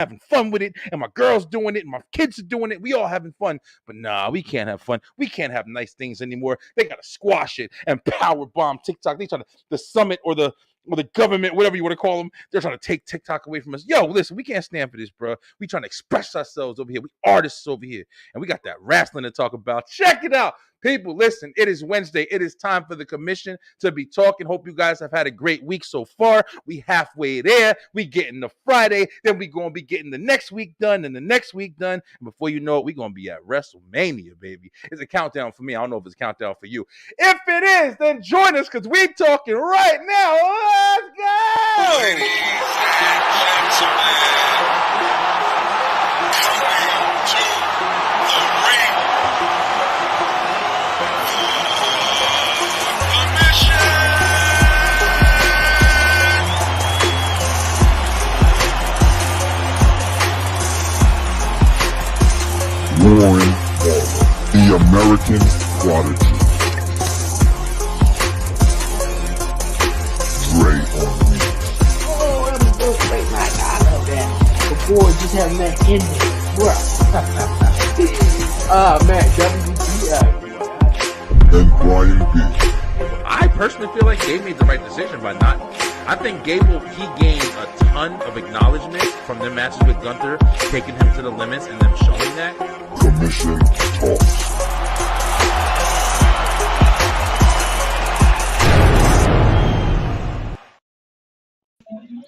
having fun with it, and my girl's doing it, and my kids are doing it. We all having fun. But nah, we can't have fun. We can't have nice things anymore. They gotta squash it and power bomb TikTok. They trying to the summit or the government, whatever you want to call them, they're trying to take TikTok away from us. Yo, listen, we can't stand for this, bro. We trying to express ourselves over here. We artists over here, and we got that wrestling to talk about. Check it out. People, listen, it is Wednesday. It is time for the commission to be talking. Hope you guys have had a great week so far. We halfway there. We getting the Friday. Then we going to be getting the next week done and the next week done. And before you know it, we going to be at WrestleMania, baby. It's a countdown for me. I don't know if it's a countdown for you. If it is, then join us because we're talking right now. Let's go! Ladies and gentlemen, coming to the ring. Warren Ball, the American Prodigy. Dre on me. Oh, that was so great night. I love that. Before just having that ending. Man, WTF. And Brian B. I personally feel like Gabe made the right decision by not. I think he gained a ton of acknowledgement from their matches with Gunther, taking him to the limits and them showing that. Commission Talks.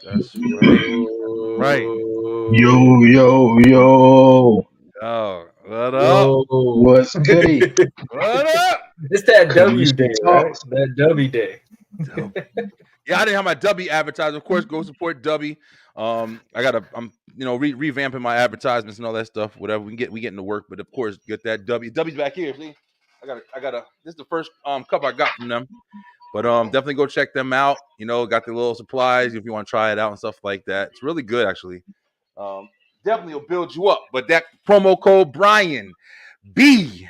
That's right. Yo. Oh, what up? What's goody? What up? It's that W day, right? That W day. Yeah, I didn't have my W advertised. Of course, go support W. I'm revamping my advertisements and all that stuff. Whatever we getting to work, but of course, get that W. W's back here. See, I got this is the first cup I got from them. But definitely go check them out. You know, got the little supplies if you want to try it out and stuff like that. It's really good, actually. Definitely will build you up. But that promo code Brian BNRG,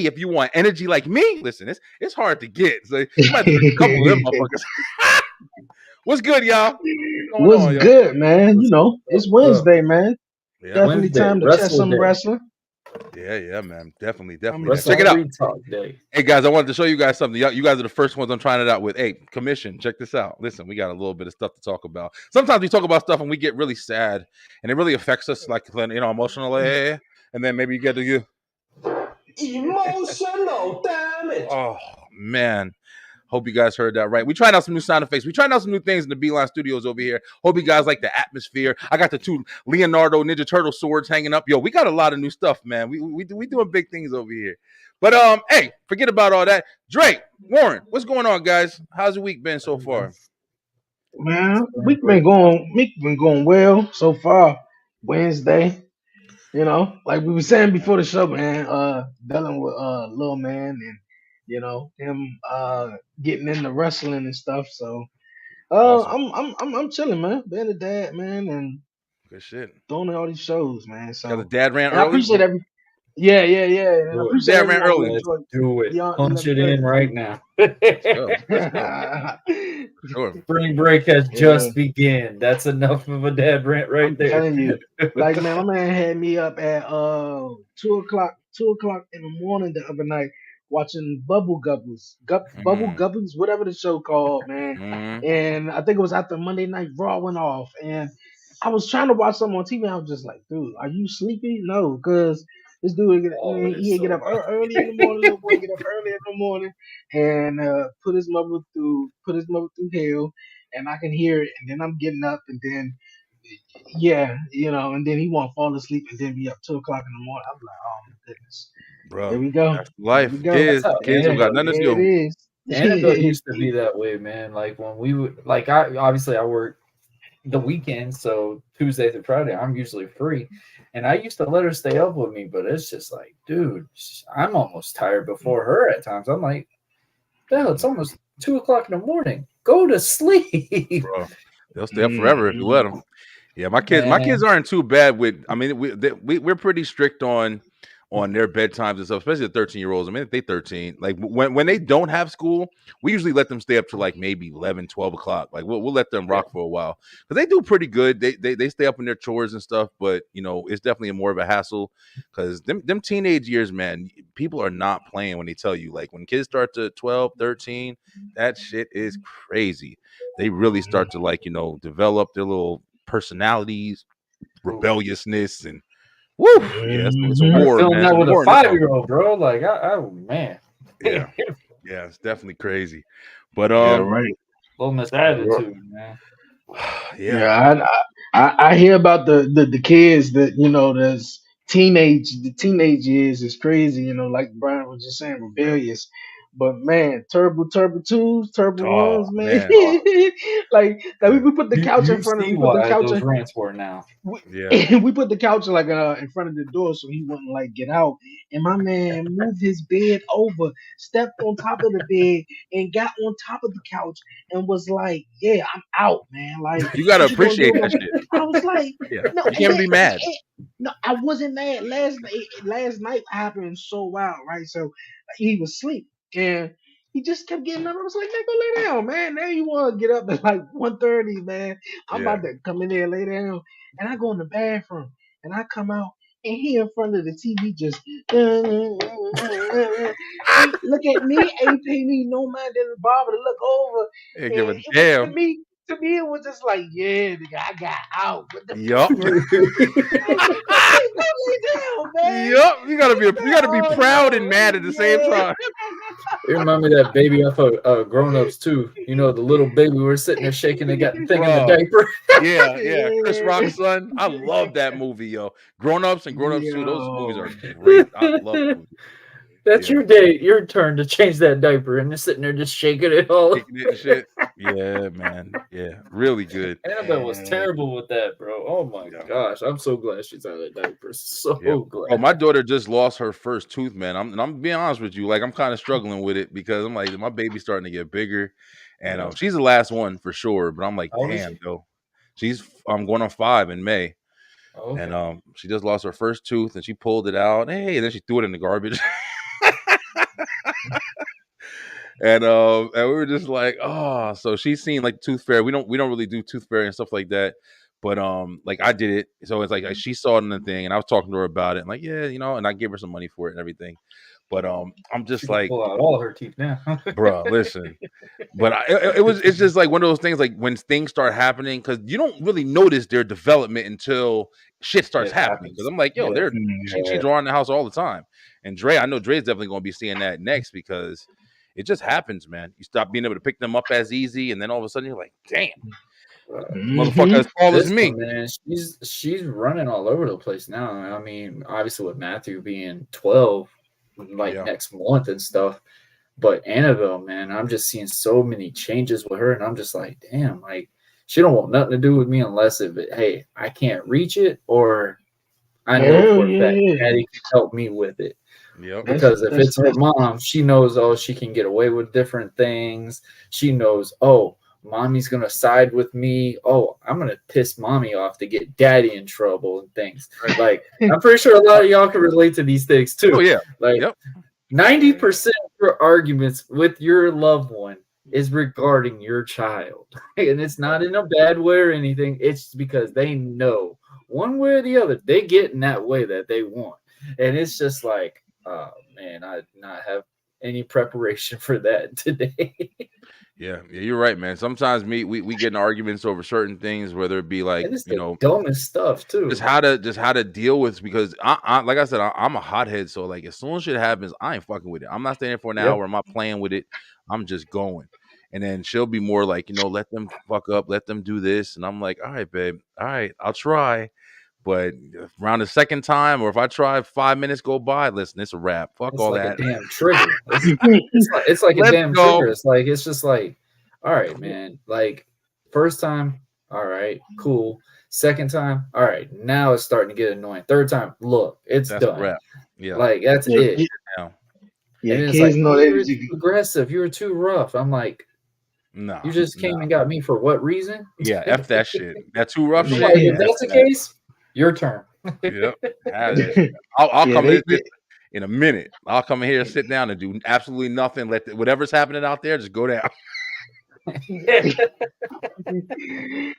if you want energy like me, listen, it's hard to get. So you might have a couple of them motherfuckers. What's good, y'all? What's good, man? You know, it's Wednesday, man. Yeah, Definitely Wednesday, time to wrestle chat some day. wrestling. yeah, man. Definitely. Wrestle Check it out. Talk day. Hey, guys, I wanted to show you guys something. You guys are the first ones I'm trying it out with. Hey, commission, check this out. Listen, we got a little bit of stuff to talk about. Sometimes we talk about stuff and we get really sad, and it really affects us, like, emotionally. And then maybe you get to you. Emotional damage. Oh, man. Hope you guys heard that right. We tried out some new sound effects. We tried out some new things in the Beeline Studios over here. Hope you guys like the atmosphere. I got the 2 Leonardo Ninja Turtle swords hanging up. Yo, we got a lot of new stuff, man. We doing big things over here. But hey, forget about all that. Drake, Warren, what's going on, guys? How's the week been so far? Man, week been going well so far. Wednesday, you know, like we were saying before the show, man. Dealing with Lil Man and him getting into wrestling and stuff. So Awesome. I'm chilling, man. Being a dad, man, and Good shit. doing all these shows, man. So Got the dad ran and I early. appreciate every. Yeah. And I appreciate Dad ran everyone early. who Let's do it. Beyond Punch it 11:30. in right now. Let's go. Sure. Spring break has just begun. That's enough of a dad rant right I'm there. telling you, like, man, my man had me up at 2:00 in the morning the other night watching Bubble Gubbles, whatever the show called, man. Mhm. And I think it was after Monday Night Raw went off, and I was trying to watch something on TV. And I was just like, dude, are you sleepy? No, because this dude, he get up early in the morning. Little boy get up early in the morning and put his mother through hell, and I can hear it. And then I'm getting up, and then and then he won't fall asleep, and then be up 2:00 in the morning. I'm like, oh my goodness, Bro, here we go. that's life. Here we go. Kids don't got nothing to There do. it is. Annabelle used to be that way, man. Like when we would, like, I work the weekend, so Tuesday through Friday, I'm usually free. And I used to let her stay up with me, but it's just like, dude, I'm almost tired before her at times. I'm like, hell, it's almost 2:00 in the morning. Go to sleep. Bro, they'll stay up forever if you let them. Yeah, my kids aren't too bad with. I mean, we're pretty strict on on their bedtimes and stuff, especially the 13-year-olds. I mean, if they 13, like when they don't have school, we usually let them stay up to like maybe 11, 12 o'clock. Like we'll let them rock for a while because they do pretty good. They stay up in their chores and stuff, but it's definitely more of a hassle because them teenage years, man, people are not playing when they tell you, like when kids start to 12, 13, that shit is crazy. They really start to develop their little personalities, rebelliousness, and woo, yeah, it's a I'm war, feeling man. that with a War in this house. 5-year-old, bro. Like, oh man, Yeah, yeah, it's definitely crazy. But Yeah, right. little misattitude, man. yeah, Yeah, I hear about the kids that that's the teenage years is crazy. Like Brian was just saying, rebellious. But man, turbo twos, turbo oh ones, man. man, like yeah, we put the couch in You front of see we put the why couch those in, rants were now. we, yeah. we put the couch like in front of the door so he wouldn't like get out. And my man moved his bed over, stepped on top of the bed, and got on top of the couch and was like, "Yeah, I'm out, man. Like, You gotta what you gonna do appreciate about that me?" shit. I was like, Yeah, "No," you and can't then be mad. no, I wasn't mad. Last night happened so wild, right? So he was asleep and he just kept getting up. I was like, "Man, go lay down, man. Now you want to get up at like 1:30, man. I'm Yeah, about to come in there and lay down." And I go in the bathroom and I come out and he in front of the TV just ain't look at me, ain't pay me no mind, didn't bother to look over. ain't give And a it was damn. to me it was just like, yeah, nigga, I got out. What the fuck? Yup, Hey, go lay down, man. yup. You gotta be Oh proud and no, mad at the same yeah. time. You remind me of that baby off of Grown Ups too. The little baby we were sitting there shaking. They got the thing in the Bruh. diaper. Yeah. Chris Yeah. Rock's son. I love that movie, yo. Grown Ups and Grown Ups 2. Those movies Yo. are great. I love those movies. That's Yeah. your day, your turn to change that diaper, and they're sitting there just shaking it all. Kicking it and shit. Yeah, man. Yeah, really good. Annabelle was terrible with that, bro. Oh my Yeah. gosh, I'm so glad she's out of that diaper. So Yeah. glad. Oh, my daughter just lost her first tooth, man. I'm being honest with you. Like, I'm kind of struggling with it because I'm like, my baby's starting to get bigger, and Yeah. she's the last one for sure. But I'm like, How old is damn, she? though. She's going on 5 in May, Oh, okay. and she just lost her first tooth, and she pulled it out. Hey, and then she threw it in the garbage. And we were just like, oh, so she's seen like tooth fairy. We don't really do tooth fairy and stuff like that. But like I did it. So it's like she saw it in the thing and I was talking to her about it. And like, yeah, and I gave her some money for it and everything. But I'm just She can like, pull out all her teeth now. bruh, listen. But it's just like one of those things, like when things start happening, because you don't really notice their development until shit starts It happening. happens. Because I'm like, yo, Yeah. she's around the house all the time. And I know Dre's definitely gonna be seeing that next because it just happens, man. You stop being able to pick them up as easy, and then all of a sudden you're like, damn, motherfucker as tall as This me. one, man, she's running all over the place now. I mean, obviously with Matthew being 12, like Yeah. next month and stuff. But Annabelle, man, I'm just seeing so many changes with her, and I'm just like, damn, like she don't want nothing to do with me unless hey, I can't reach it, or I know Hell for a fact yeah. Daddy can help me with it. Yep. Because if it's her mom, she knows, oh, she can get away with different things. She knows, oh, mommy's gonna side with me. Oh, I'm gonna piss mommy off to get daddy in trouble and things. Like, I'm pretty sure a lot of y'all can relate to these things too. Oh yeah. Like, Yep. 90% of your arguments with your loved one is regarding your child. And it's not in a bad way or anything. It's because they know one way or the other, they get in that way that they want. And it's just like, oh man, I did not have any preparation for that today. Yeah, you're right, man. Sometimes we get in arguments over certain things, whether it be like, And it's the dumbest stuff too. just how to deal with, because I like I said, I'm a hothead. So like as soon as shit happens, I ain't fucking with it. I'm not staying for an hour. I'm not playing with it. I'm just going. And then she'll be more like, let them fuck up, let them do this. And I'm like, all right, babe, all right, I'll try. But around the second time, or if I try 5 minutes go by, listen, it's a wrap. Fuck It's all like that. a damn trigger. It's like a Let's damn go. trigger. It's just like, all right, man. Like first time, all right, cool. Second time, all right, now it's starting to get annoying. Third time, look, it's That's a done. wrap. Yeah. Like that's it. Now. Yeah, And it's kids like, know you were that. too aggressive. You were too rough. I'm like, No. you just came and got me for what reason? Yeah, F that shit. That too rough I'm shit. like, Yeah, if that's the F that. case, your turn. Yep. Have that shit. I'll Yeah, come in. in a minute. I'll come in here, sit down, and do absolutely nothing. Let whatever's happening out there just go down.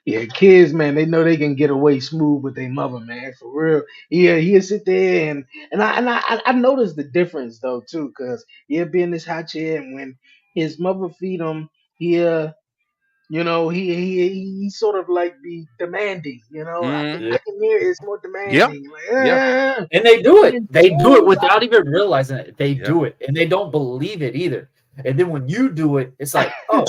Yeah, kids, man, they know they can get away smooth with their mother, man, for real. Yeah, he'll sit there and I noticed the difference though too, cause he'll be in this high chair and when his mother feed him, he'll he sort of like be demanding, Mm, Yeah. I can hear it's more yeah, demanding, like yeah, And they do it. and They do it oh, without even realizing it. They yeah. do it, and they don't believe it either. And then when you do it, it's like, oh,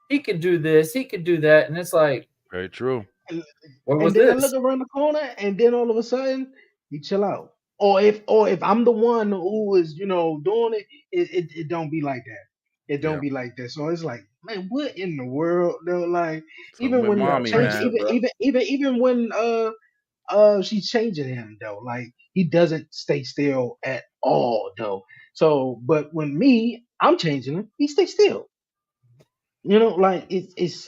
he could do this, he could do that, and it's like, Very true. and, what and was then I look this? around the corner, and then all of a sudden he chill out. Or if I'm the one who is doing it, it don't be like that. It don't Yeah, be like that. So it's like, man, what in the world? Though, like something even with when You gotta mommy, change, fix man. it, bro. even when she's changing him though, like he doesn't stay still at all though. So, but when I'm changing him, he stays still. Like it's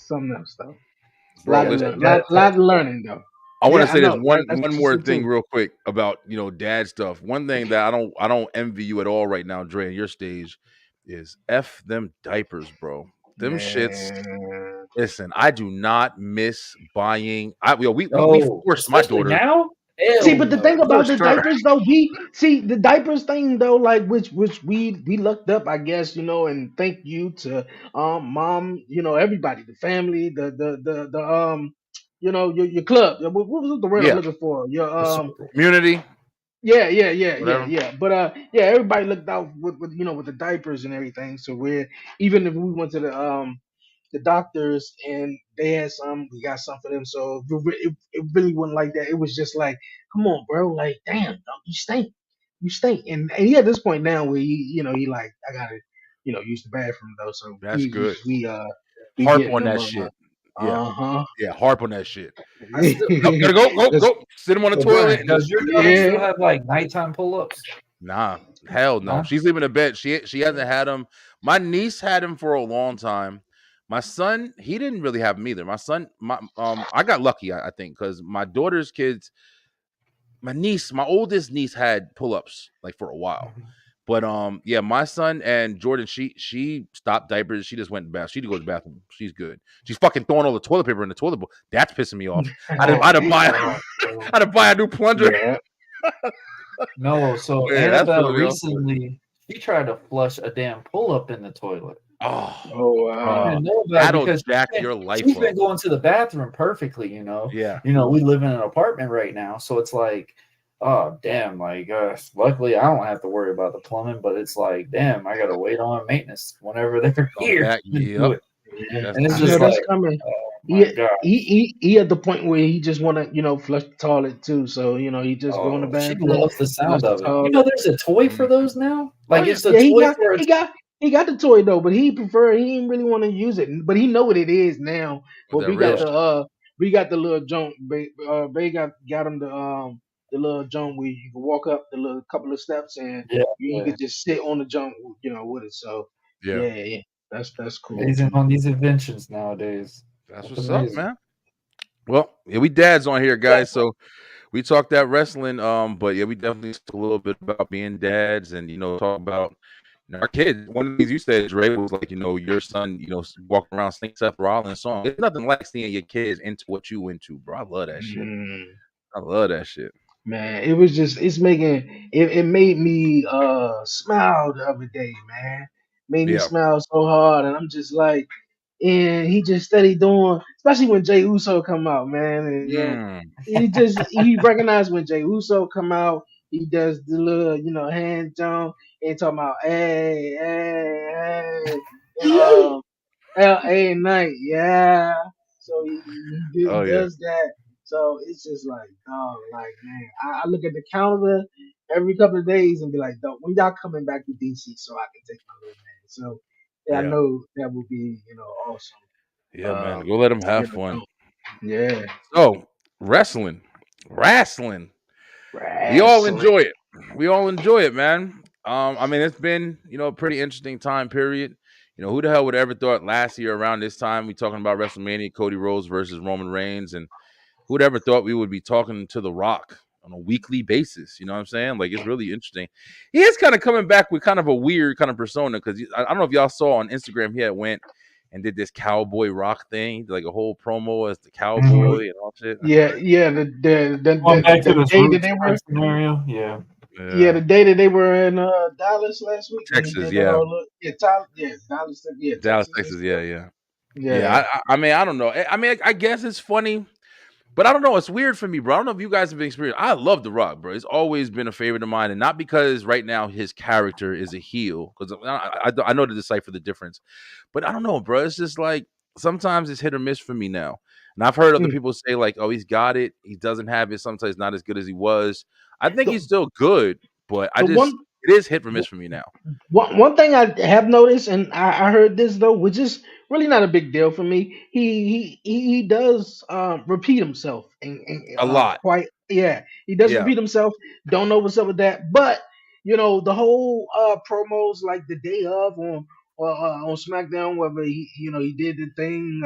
something else though. Bro, Yeah, listen. that dad Lot touch, of bro. learning though. I want to Yeah, I say this know. one That's one what she more said thing too. real quick about dad stuff. One thing that I don't envy you at all right now, Dre, at your stage, is f them diapers, bro. Them shits. Man. Listen, I do not miss buying. We Oh, forced my especially daughter. now? See, Hell but the thing no. about Forced the her. diapers though, we see the diapers thing though, like which we looked up, I guess, and thank you to mom, everybody, the family, the your club. What was the word I'm Yeah, looking for? Your The circle. community, yeah. whatever. But yeah, everybody looked out with the diapers and everything. So we're even if we went to the doctors and they had some, we got some for them. So it really wasn't like that. It was just like, come on, bro, like damn, dog, you stink. And he at this point now where he like I gotta use the bathroom though. So That's good. we Harp getting on them that shit. Yeah, uh-huh. yeah. Harp on that shit. I still, Nope, gotta go, go, 'Cause- go. Sit him on the so toilet Brian, and does just your daughter yeah. still have like nighttime pull-ups? nah. Hell no. No? She's leaving the bed. She hasn't had him. My niece had him for a long time. My son, he didn't really have him either. My son, I got lucky, I think, because my daughter's kids, my oldest niece had pull-ups like for a while. But yeah, my son and Jordan, she stopped diapers. She just went to the bath. She did go to the bathroom. She's good. She's fucking throwing all the toilet paper in the toilet bowl. That's pissing me off. I'd have buy I'd have buy a new plunger. Yeah. No, so Yeah, that's Annabelle pissing me off. recently she tried to flush a damn pull-up in the toilet. Oh, Oh I bro, wow. didn't know about it that'll because jack your life she's up. been going to the bathroom perfectly. Yeah, We live in an apartment right now, so it's like, oh damn, like luckily I don't have to worry about the plumbing, but it's like, damn, I gotta wait on maintenance whenever they're come here back. to Yep, do it. Yeah, And it's I just know that's like, coming. oh my He god. he at the point where he just want to flush the toilet too. So he just go in the Oh, she bathroom, loves the flush sound the of it. toilet. There's a toy for mm, those now. Oh Like yeah, it's a yeah. He toy got for a he got the toy though, but he prefer he didn't really want to use it. But he know what it is now. with But that real shit. we got the little jump. Bay got him the little jump where you can walk up the little couple of steps and yeah, you yeah. could just sit on the jump with it. So Yeah, yeah. That's cool Amazing too. on these inventions nowadays. that's That's what's up, amazing. man. Well, yeah, we dads on here, guys. So we talked that wrestling, but yeah, we definitely talked a little bit about being dads, and talk about our kids. One of the things you said, Dre, was like your son, walking around singing Seth Rollins song. It's nothing like seeing your kids into what you into, bro. I love that shit. Mm. I love that shit. Man, it was just it made me smile the other day, man. Made me Yeah. smile so hard and I'm just like and he just steady doing especially when Jay Uso come out, man. And yeah, Mm. he recognized when Jay Uso come out, he does the little, hand jump and talking about hey and LA Night, yeah. So he Oh yeah. does that. So it's just like, oh, like man, I look at the calendar every couple of days and be like, "Dog, when y'all coming back to DC so I can take my little man?" So yeah, I Yeah. know that would be, awesome. Yeah, man. Go let them have fun. Yeah, So wrestling. We all wrestling. enjoy it. We all enjoy it, man. I mean, it's been a pretty interesting time period. Who the hell would have ever thought last year around this time we talking about WrestleMania, Cody Rhodes versus Roman Reigns, and who'd ever thought we would be talking to The Rock a weekly basis. You know what I'm saying? Like, it's really interesting. He is kind of coming back with kind of a weird kind of persona, because I don't know if y'all saw on Instagram, he had went and did this cowboy rock thing, like a whole promo as the Mhm. cowboy and all shit. yeah. Going back to The this day that roots they type were, scenario, yeah. yeah, Yeah, the day that they were in Dallas last week when he Texas, did yeah, Dallas, yeah, Dallas, Texas and Texas, yeah, stuff. yeah, yeah. Yeah. I mean, I don't know. I mean, I guess it's funny. But I don't know. It's weird for me, bro. I don't know if you guys have been experienced. I love The Rock, bro. It's always been a favorite of mine, and not because right now his character is a heel, because I know to decipher the difference. But I don't know, bro. It's just like sometimes it's hit or miss for me now. And I've heard other Mm. people say like, "Oh, he's got it. He doesn't have it. Sometimes not as good as he was." I think The he's still good, but the one it is hit or miss for me now. one thing I have noticed, and I heard this though, which is really not a big deal for me. He does repeat himself, and A lot, quite yeah, he does yeah, repeat himself. Don't know what's up with that, but the whole promos like the day of on SmackDown, whether he did the thing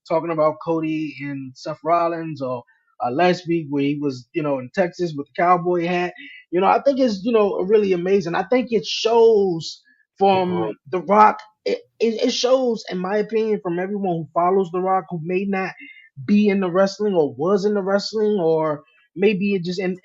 talking about Cody and Seth Rollins, or last week where he was in Texas with the cowboy hat. I think it's really amazing. I think it shows The growth. from The Rock. It shows, in my opinion, from everyone who follows The Rock, who may not be in the wrestling or was in the wrestling, or maybe it just in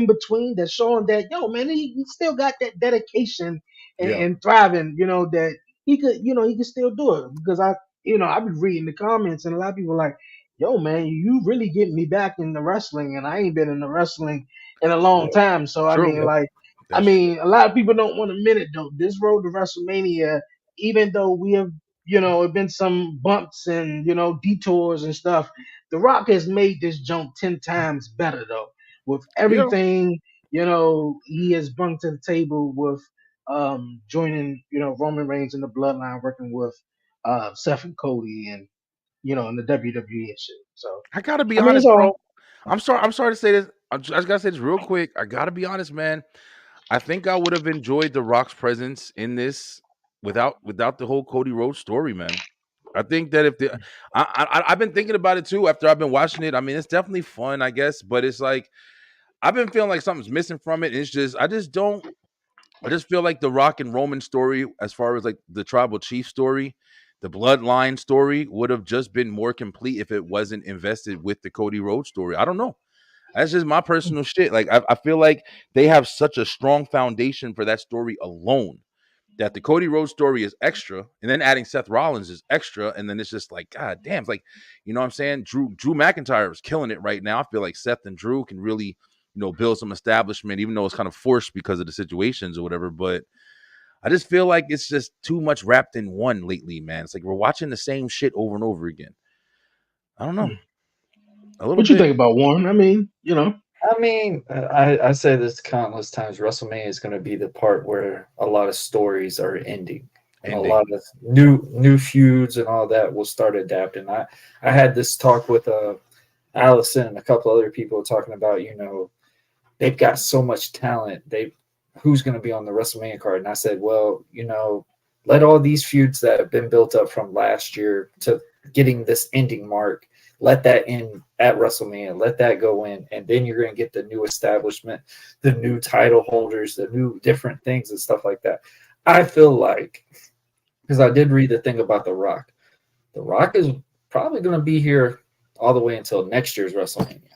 between, that showing that man, he still got that dedication yeah. and thriving. That he could still do it, because I've been reading the comments, and a lot of people are like, yo man, you really get me back in the wrestling, and I ain't been in the wrestling in a long Yeah. time. So I True. mean, like, That's true. a lot of people don't want to admit it though. This road to WrestleMania, even though we have, it been some bumps and detours and stuff, The Rock has made this jump 10 times better though. With Yeah, everything, he has brought to the table with joining, Roman Reigns in the bloodline, working with Seth and Cody, and in the WWE and shit. So I gotta be I mean, it's honest, all. bro. I'm sorry. I'm sorry to say this. I just gotta say this real quick. I gotta be honest, man. I think I would have enjoyed The Rock's presence in this without the whole Cody Rhodes story, man. I think that if the I've been thinking about it too after I've been watching it. I mean, it's definitely fun, I guess, but it's like I've been feeling like something's missing from it. It's just I just feel like the Rock and Roman story, as far as like the tribal chief story, the bloodline story, would have just been more complete if it wasn't invested with the Cody Rhodes story. I don't know. That's just my personal shit. Like I feel like they have such a strong foundation for that story alone, that the Cody Rhodes story is extra, and then adding Seth Rollins is extra, and then it's just like, God damn, it's like, you know what I'm saying? Drew McIntyre is killing it right now. I feel like Seth and Drew can really, build some establishment, even though it's kind of forced because of the situations or whatever. But I just feel like it's just too much wrapped in one lately, man. It's like we're watching the same shit over and over again. I don't know. A little What you bit think about Warren? I mean, I mean, I say this countless times. WrestleMania is going to be the part where a lot of stories are ending, and a ending. lot of new feuds and all that will start adapting. I had this talk with Allison and a couple other people talking about, they've got so much talent. Who's going to be on the WrestleMania card? And I said, well, let all these feuds that have been built up from last year to getting this ending mark, let that end at WrestleMania. Let that go in, and then you're going to get the new establishment, the new title holders, the new different things and stuff like that. I feel like, because I did read the thing about The Rock. The Rock is probably going to be here all the way until next year's WrestleMania. Damn.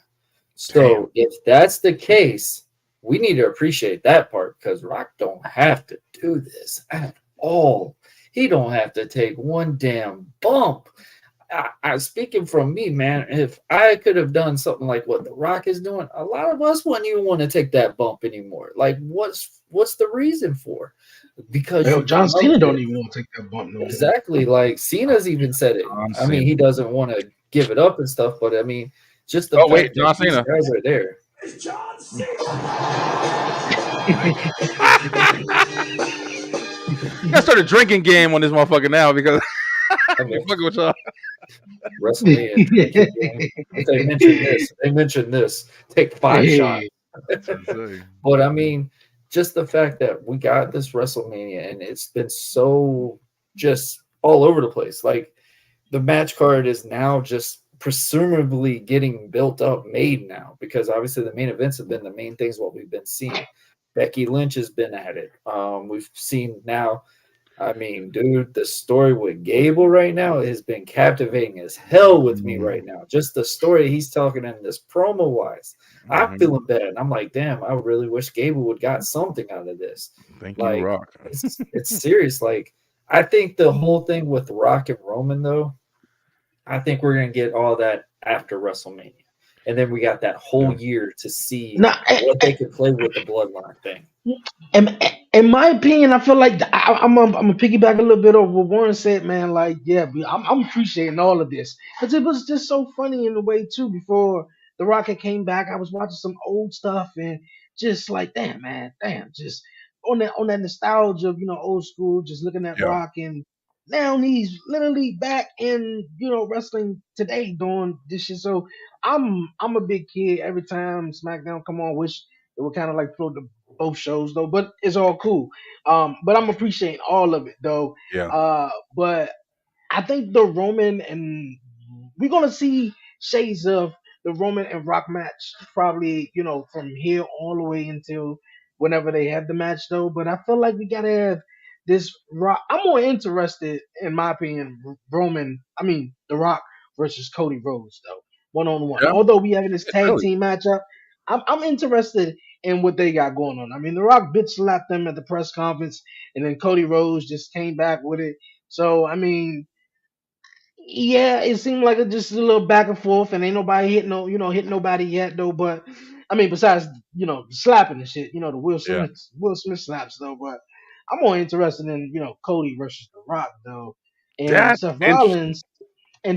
So if that's the case, we need to appreciate that part, because Rock don't have to do this at all. He don't have to take one damn bump. I speaking from me, man. If I could have done something like what The Rock is doing, a lot of us wouldn't even want to take that bump anymore. Like, what's the reason for? Because hell, you John love Cena don't this. even want to take that bump no more. Exactly. Like Cena's even said it. John I mean, Cena. he doesn't want to give it up and stuff, but I mean, just the Oh wait, fact that John these Cena. guys are there. I started drinking game on this motherfucker now because I I be mean, fucking with y'all. WrestleMania drinking game. If they mention this, take 5 shots. Hey, That's insane. But I mean, just the fact that we got this WrestleMania and it's been so just all over the place. Like the match card is now just presumably getting built up, made now, because obviously the main events have been the main things what we've been seeing. Becky Lynch has been at it. We've seen now. I mean, dude, the story with Gable right now has been captivating as hell with me right now. Just the story he's talking in this promo wise, I'm feeling bad. I'm like, damn, I really wish Gable would got something out of this. Thank you, Like, Rock. it's serious. Like, I think the whole thing with Rock and Roman, though, I think we're gonna get all that after WrestleMania, and then we got that whole year to see Nah, what they could play with the bloodline thing. in, in my opinion, I feel like I'm gonna piggyback a little bit over what Warren said, man. Like, yeah, I'm appreciating all of this because it was just so funny in a way too. Before the Rocket came back, I was watching some old stuff and just like, damn, man, damn, just on that nostalgia of old school, just looking at Yeah. Rock and now he's literally back in wrestling today doing this shit. So I'm a big kid. Every time SmackDown come on, wish it would kind of like throw the both shows though, but it's all cool. But I'm appreciating all of it though. Yeah. But I think the Roman and we're gonna see shades of the Roman and Rock match probably from here all the way until whenever they have the match though. But I feel like we gotta have this Rock. I'm more interested, in my opinion, Roman. I mean, The Rock versus Cody Rhodes though, 1-on-1. Yeah. Although we having this tag Really. team matchup, I'm interested in what they got going on. I mean, The Rock bitch slapped them at the press conference, and then Cody Rhodes just came back with it. So I mean, yeah, it seemed like it just a little back and forth, and ain't nobody hit hit nobody yet though. But I mean, besides slapping and shit, the Yeah. Will Smith slaps though. But I'm more interested in Cody versus The Rock though, and That's interesting.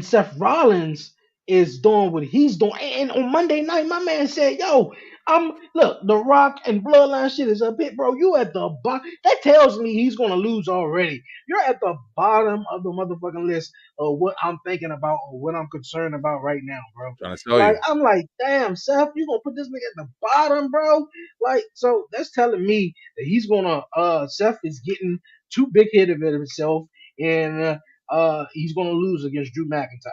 Seth Rollins is doing what he's doing. And on Monday night, my man said, "Yo, I'm look, The Rock and Bloodline shit is a bit, bro. You at the bottom. That tells me he's gonna lose already. You're at the bottom of the motherfucking list of what I'm thinking about or what I'm concerned about right now, bro. Trying to tell Like you. I'm like, damn, Seth, you gonna put this nigga at the bottom, bro? Like, so that's telling me that he's gonna Seth is getting too big headed of himself and he's gonna lose against Drew McIntyre.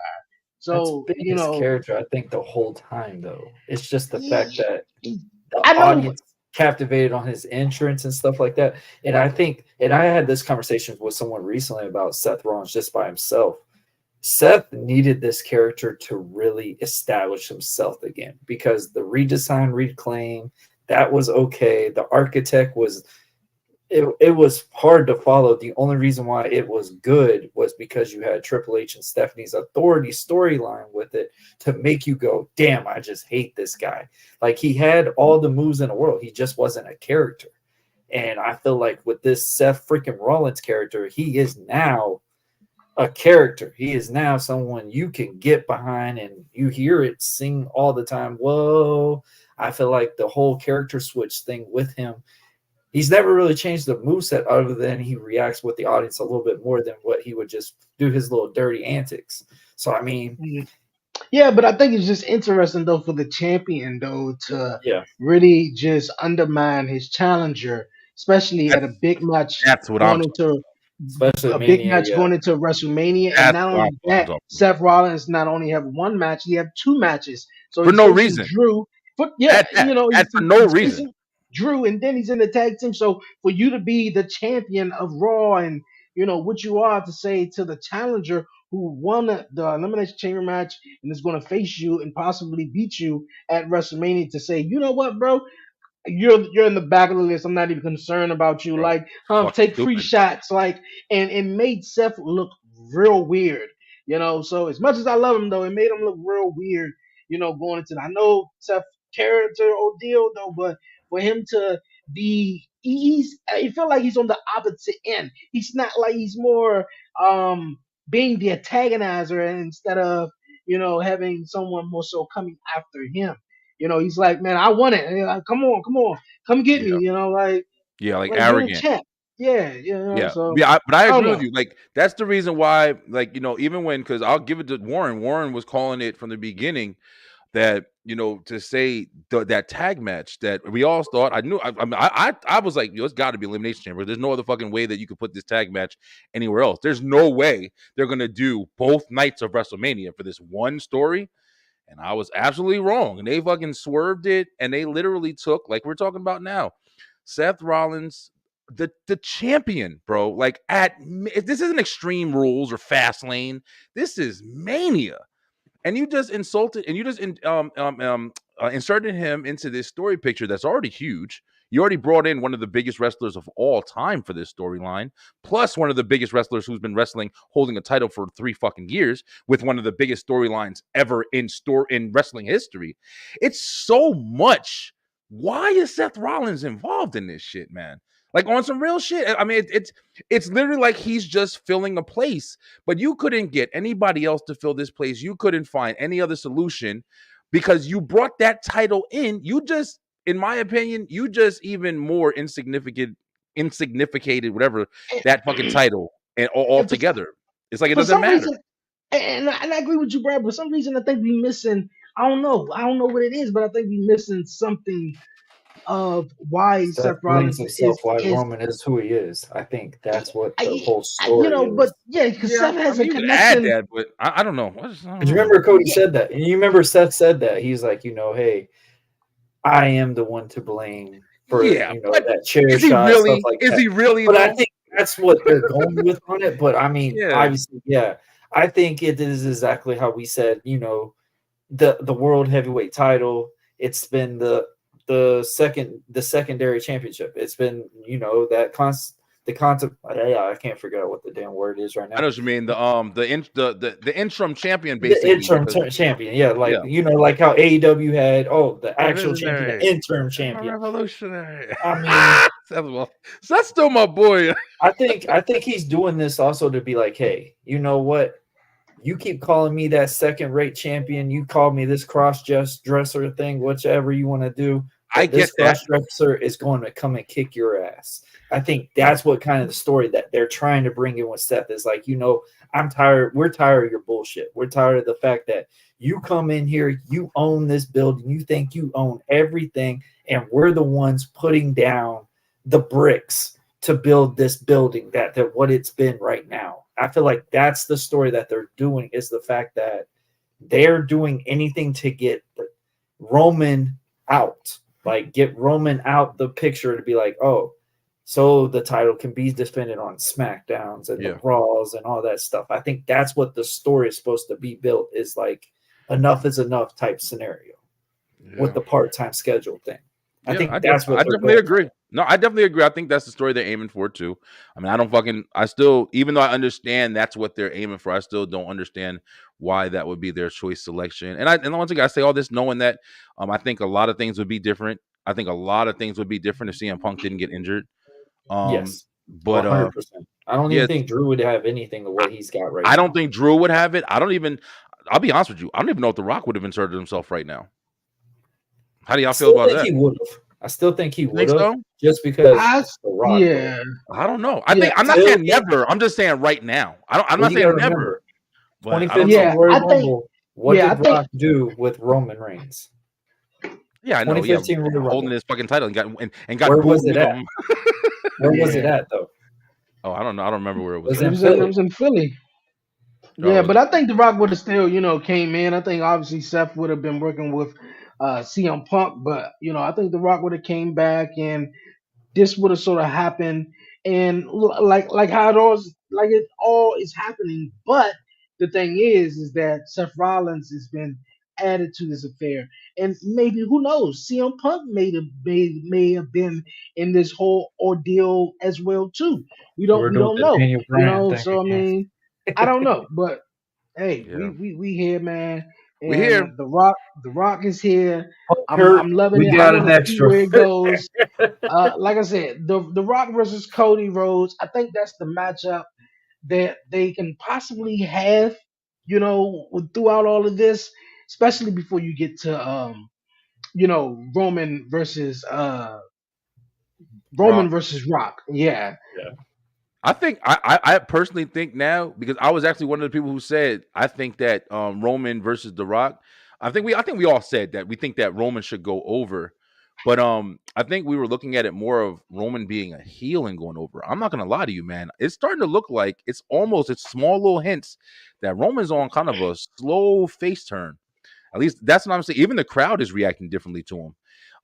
That's So been his character, I think, the whole time, though. It's just the fact that the I know. audience captivated on his entrance and stuff like that. And I think, and I had this conversation with someone recently about Seth Rollins just by himself. Seth needed this character to really establish himself again because the redesign, reclaim, that was okay. The architect was it was hard to follow. The only reason why it was good was because you had Triple H and Stephanie's authority storyline with it to make you go, damn, I just hate this guy. Like he had all the moves in the world. He just wasn't a character. And I feel like with this Seth freaking Rollins character, he is now a character. He is now someone you can get behind and you hear it sing all the time. Whoa. I feel like the whole character switch thing with him, he's never really changed the moveset other than he reacts with the audience a little bit more than what he would just do his little dirty antics. So, I mean, Yeah, but I think it's just interesting though for the champion though to yeah, really just undermine his challenger, especially at That's a big match that's what I'm going talking. into especially a big Mania. match Yeah, going into WrestleMania, and That's not what I'm only fucking that, talking about. Seth Rollins not only have one match, he have two matches. So For he's no facing reason. Drew. But yeah, At that. he's, At for no he's reason. facing Drew, and then he's in the tag team. So for you to be the champion of Raw, and what you are to say to the challenger who won the Elimination Chamber match and is going to face you and possibly beat you at WrestleMania, to say, you know what, bro, you're in the back of the list. I'm not even concerned about you. Bro. Like, Fucking take free stupid. shots. Like, and it made Seth look real weird. So as much as I love him though, it made him look real weird. Going into I know Seth character ordeal though, but for him to be, I feel like he's on the opposite end. He's not like he's more being the antagonizer instead of having someone more so coming after him. He's like, man, I want it. Like, come on, come get me. Yeah. Like, Yeah, like you're the arrogant. champ. Yeah, Yeah. So Yeah, but I I don't agree with know. you. Like that's the reason why, like, even when because I'll give it to Warren. Warren was calling it from the beginning. that, to say that tag match that we all thought, I was like, it's got to be Elimination Chamber. There's no other fucking way that you could put this tag match anywhere else. There's no way they're gonna do both nights of WrestleMania for this one story. And I was absolutely wrong. And they fucking swerved it, and they literally took, like we're talking about now, Seth Rollins, the champion, bro. Like this isn't Extreme Rules or Fastlane. This is Mania, and you just insulted, and you just inserted him into this story picture that's already huge. You already brought in one of the biggest wrestlers of all time for this storyline, plus one of the biggest wrestlers who's been wrestling, holding a title for 3 fucking years, with one of the biggest storylines ever in wrestling history. It's so much. Why is Seth Rollins involved in this shit, man? Like, on some real shit. I mean, it's literally like he's just filling a place, but you couldn't get anybody else to fill this place. You couldn't find any other solution because you brought that title in. You just, in my opinion, you just even more insignificated, whatever, that fucking title and all together. It's like it For doesn't some matter. reason, and I agree with you, Brad. For some reason, I think we missing. I don't know. I don't know what it is, but I think we missing something of why Seth Seth believes Rollins himself why is. Roman is who he is. I think that's what the whole You story know, but is. yeah, because Yeah, Seth has a you could add connection. that, but I don't know. I don't Because you know. remember Cody Yeah. said that, and you remember Seth said that he's like, hey, I am the one to blame for but that chair is he shot, stuff really? like Is that. he really? But I Though? think that's what they're going with on it. But I mean, Yeah. obviously, yeah, I think it is exactly how we said. The world heavyweight title. It's been the secondary championship. It's been the concept. I can't figure out what the damn word is right now. I know what you mean. The interim champion, The basically. interim champion, yeah, like how AEW had the actual champion, the interim champion. Revolutionary. I mean, that's still my boy. I think he's doing this also to be like, hey, you know what? You keep calling me that second-rate champion. You call me this cross-dresser thing, whichever you want to do. I get this that. cross-dresser is going to come and kick your ass. I think that's what kind of the story that they're trying to bring in with Seth is like, I'm tired. We're tired of your bullshit. We're tired of the fact that you come in here, you own this building, you think you own everything, and we're the ones putting down the bricks to build this building that what it's been right now. I feel like that's the story that they're doing is the fact that they're doing anything to get Roman out, like get Roman out the picture to be like, oh, so the title can be defended on SmackDowns and the Raws and all that stuff. I think that's what the story is supposed to be built is like enough is enough type scenario with the part-time schedule thing. I think that's what I definitely agree. No, I definitely agree. I think that's the story they're aiming for too. I mean, I still, even though I understand that's what they're aiming for, I still don't understand why that would be their choice selection. And once again, I say all this knowing that I think a lot of things would be different. I think a lot of things would be different if CM Punk didn't get injured. Yes, but 100%. I don't even think Drew would have anything the way he's got right now. I don't think Drew would have it. I'll be honest with you. I don't even know if The Rock would have inserted himself right now. How do y'all feel about that? He would have. I still think he would have, so? just because The Rock. Yeah, I don't know. I'm not saying never. I'm just saying right now. I'm not saying never. 2015 Royal Rumble. What did Rock do with Roman Reigns? Yeah, I know. 2015 Royal Rumble. Holding his fucking title and got Where booed was it with at? him. Where was it at though? Oh, I don't know. I don't remember where it was. It was in Philly. Yeah, but I think The Rock would have still, came in. I think obviously Seth would have been working with CM Punk, but I think The Rock would have came back and this would have sort of happened, and like how it all is happening. But the thing is that Seth Rollins has been added to this affair, and maybe who knows, CM Punk may have been in this whole ordeal as well too. We don't know, So I mean, I don't know, but hey, we here, man. And we here. The Rock is here. I'm loving it. I want to see where it goes. Like I said, the Rock versus Cody Rhodes. I think that's the matchup that they can possibly have. Throughout all of this, especially before you get to Roman versus Rock. Yeah. I think I personally think now, because I was actually one of the people who said I think that Roman versus The Rock, I think we all said that we think that Roman should go over, but I think we were looking at it more of Roman being a heel and going over. I'm not gonna lie to you, man. It's starting to look like it's small little hints that Roman's on kind of a slow face turn. At least that's what I'm saying. Even the crowd is reacting differently to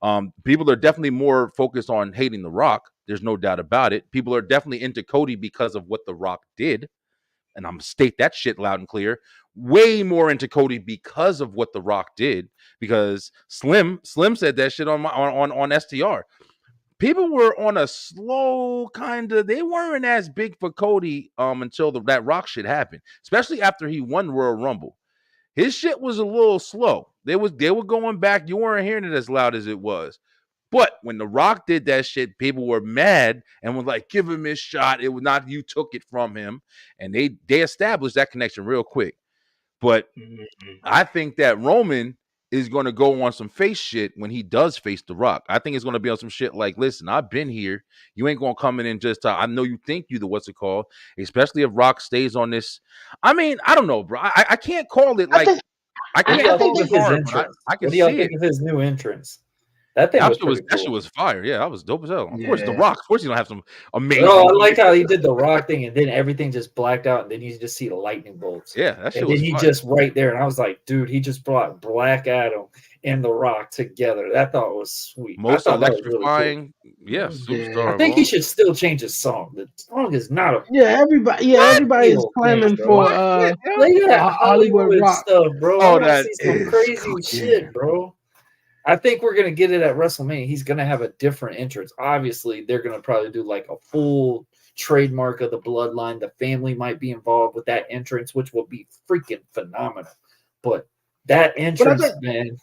him. People are definitely more focused on hating The Rock. There's no doubt about it. People are definitely into Cody because of what The Rock did. And I'm gonna state that shit loud and clear. Way more into Cody because of what The Rock did. Because Slim said that shit on STR. People were on a slow kind of. They weren't as big for Cody until that Rock shit happened, especially after he won Royal Rumble. His shit was a little slow. They were going back. You weren't hearing it as loud as it was. But when The Rock did that shit, people were mad and were like, give him his shot. It was not you took it from him. And they established that connection real quick. But I think that Roman is going to go on some face shit when he does face The Rock. I think it's going to be on some shit like, listen, I've been here. You ain't going to come in and just I know you think you the what's it called, especially if Rock stays on this. I mean, I don't know, bro. I can't call it like I What do can't y'all call think it of his hard, but entrance? I can What do y'all see think it. of his new entrance? That thing was pretty That shit cool. was fire. Yeah, that was dope as hell. Of course, The Yeah. Rock. Of course, you don't have some amazing. Oh, I like how he did the Rock thing, and then everything just blacked out, and then you just see the lightning bolts. Yeah, that shit And was then he fire. just right there, and I was like, dude, he just brought Black Adam and the Rock together. That thought was sweet. Most I thought that was really cool. electrifying. Yeah, superstar. I think he bro. should still change his song. The song is not a Everybody is Evil thing, clamming bro. for What? Yeah. Look at that Hollywood Hollywood Rock. stuff, bro. I Oh, want to that see some is crazy fucking- shit, bro. I think we're gonna get it at WrestleMania. He's gonna have a different entrance. Obviously, they're gonna probably do like a full trademark of the bloodline. The family might be involved with that entrance, which will be freaking phenomenal. But that entrance, think- man.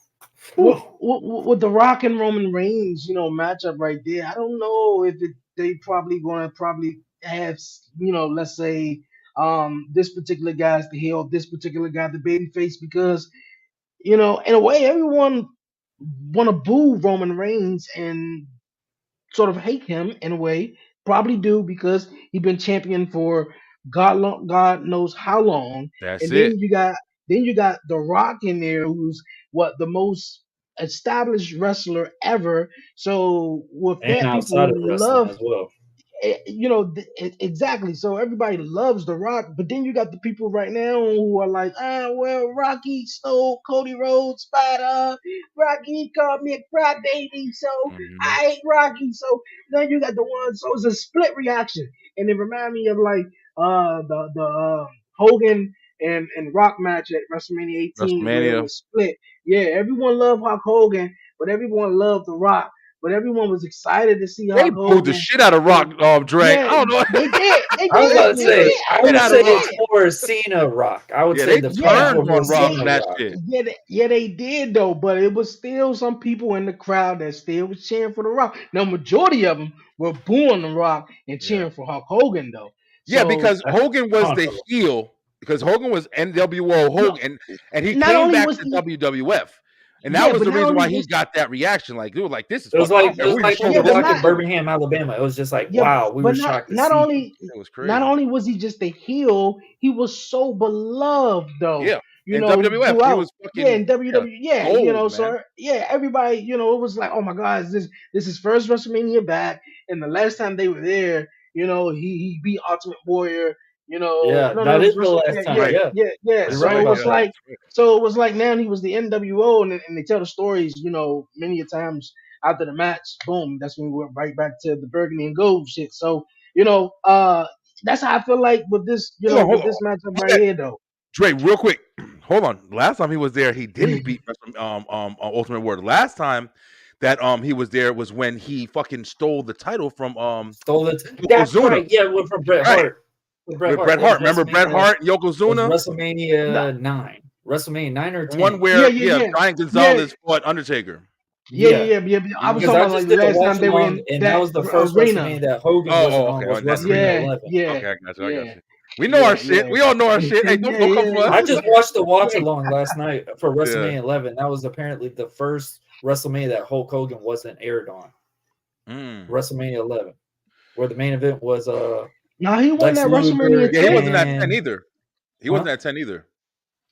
With the Rock and Roman Reigns, matchup right there. I don't know if they probably going to have, let's say, this particular guy's the heel, this particular guy the babyface, because in a way, everyone want to boo Roman Reigns and sort of hate him in a way. Probably do because he's been champion for God knows how long. That's And it. then you got The Rock in there, who's the most established wrestler ever. So with And that, outside people of wrestling love as well. exactly. So everybody loves The Rock, but then you got the people right now who are like, well, Rocky stole Cody Rhodes' spot. Rocky called me a crybaby, so Mhm. I hate Rocky. So then you got the ones. So it's a split reaction, and it remind me of like the Hogan and Rock match at WrestleMania 18 where it WrestleMania. was split. Yeah, everyone loved Hulk Hogan, but everyone loved The Rock. But everyone was excited to see They Hulk booed the Hogan. shit out of Rock, Dre. Yeah, I don't know. they did. They I was did. about to They say, did. I would Get out say of Rock. it's more Cena Rock. I would Yeah, say they the turned platform on was Rock Cena and that Rock. shit. Yeah, they did though. But it was still some people in the crowd that still was cheering for The Rock. Now, majority of them were booing The Rock and Yeah. cheering for Hulk Hogan though. Yeah, So because Hogan was the Controversial. heel. Because Hogan was NWO no, Hogan, and he not came only back was to he, WWF. And yeah, that was but the not reason only why he was got that reaction. Like, they were like, this is It was fucking. I like don't care who you when show The this. but Rock in not Birmingham, Alabama. It was just like, yeah, wow, we were but shocked to not see him. only It was not crazy. only was he just a heel, he was so beloved though. Yeah. In WWF, he Throughout. was Yeah, in fucking WWE, yeah, gold, man. so yeah, everybody, it was like, oh my God, this is first WrestleMania back, and the last time they were there, he beat Ultimate Warrior, Yeah, no, that it was is the last time. Right. yeah. You're That's right So it right. about was Yeah. that. like, so it was like now he was the NWO, and they tell the stories, many a times after the match, boom, that's when we went right back to the Burgundy and Gold shit. So that's how I feel like with this, Hold with on. this matchup Hold right that. here, though. Dre, real quick. Hold on. Last time he was there, he didn't beat Ultimate Warrior. Last time that he was there was when he fucking stole the title from Stole it. That's Yokozuna. right. Yeah, it went from Bret Right. Hart. With With Bret Hart. Remember Bret Hart and was Yokozuna? WrestleMania 9. WrestleMania 9 or 10. One where Yeah. Brian Gonzalez fought Undertaker. Yeah. I was Because talking I about just like the did the last watch time they were along, in and that was the first arena. WrestleMania that Hogan Oh, wasn't okay, on. Was on that WrestleMania 11. Yeah. Okay, I got you. Yeah. We know Yeah, our shit. yeah. We all know our shit. Hey, don't come for I us. just watched the watch along last night for Yeah. WrestleMania 11. That was apparently the first WrestleMania that Hulk Hogan wasn't aired on. WrestleMania 11, where the main event was No, he won Lex that Luger. WrestleMania Yeah, he 10. wasn't at 10 And- either. He wasn't at 10 either.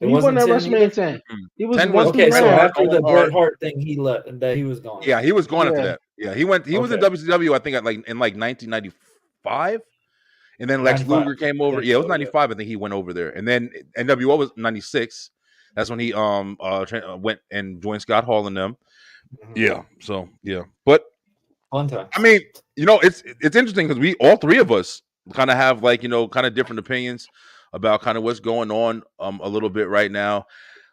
It He won wasn't that 10 either? WrestleMania 10. Mm. He was 10 one was through Okay, so Bret 10. after the Hart. Bret Hart thing, he was gone. Yeah, he was gone after Yeah. that. Yeah, he was in Okay. WCW, I think, at in 1995. And then Lex 95. Luger came I over. think Yeah, it was so, yeah. 95. I think he went over there. And then NWO was 96. That's when he went and joined Scott Hall and them. Mhm. Yeah. So yeah. But Fun time. I mean, it's interesting because we all three of us kind of have like, kind of different opinions about kind of what's going on a little bit right now.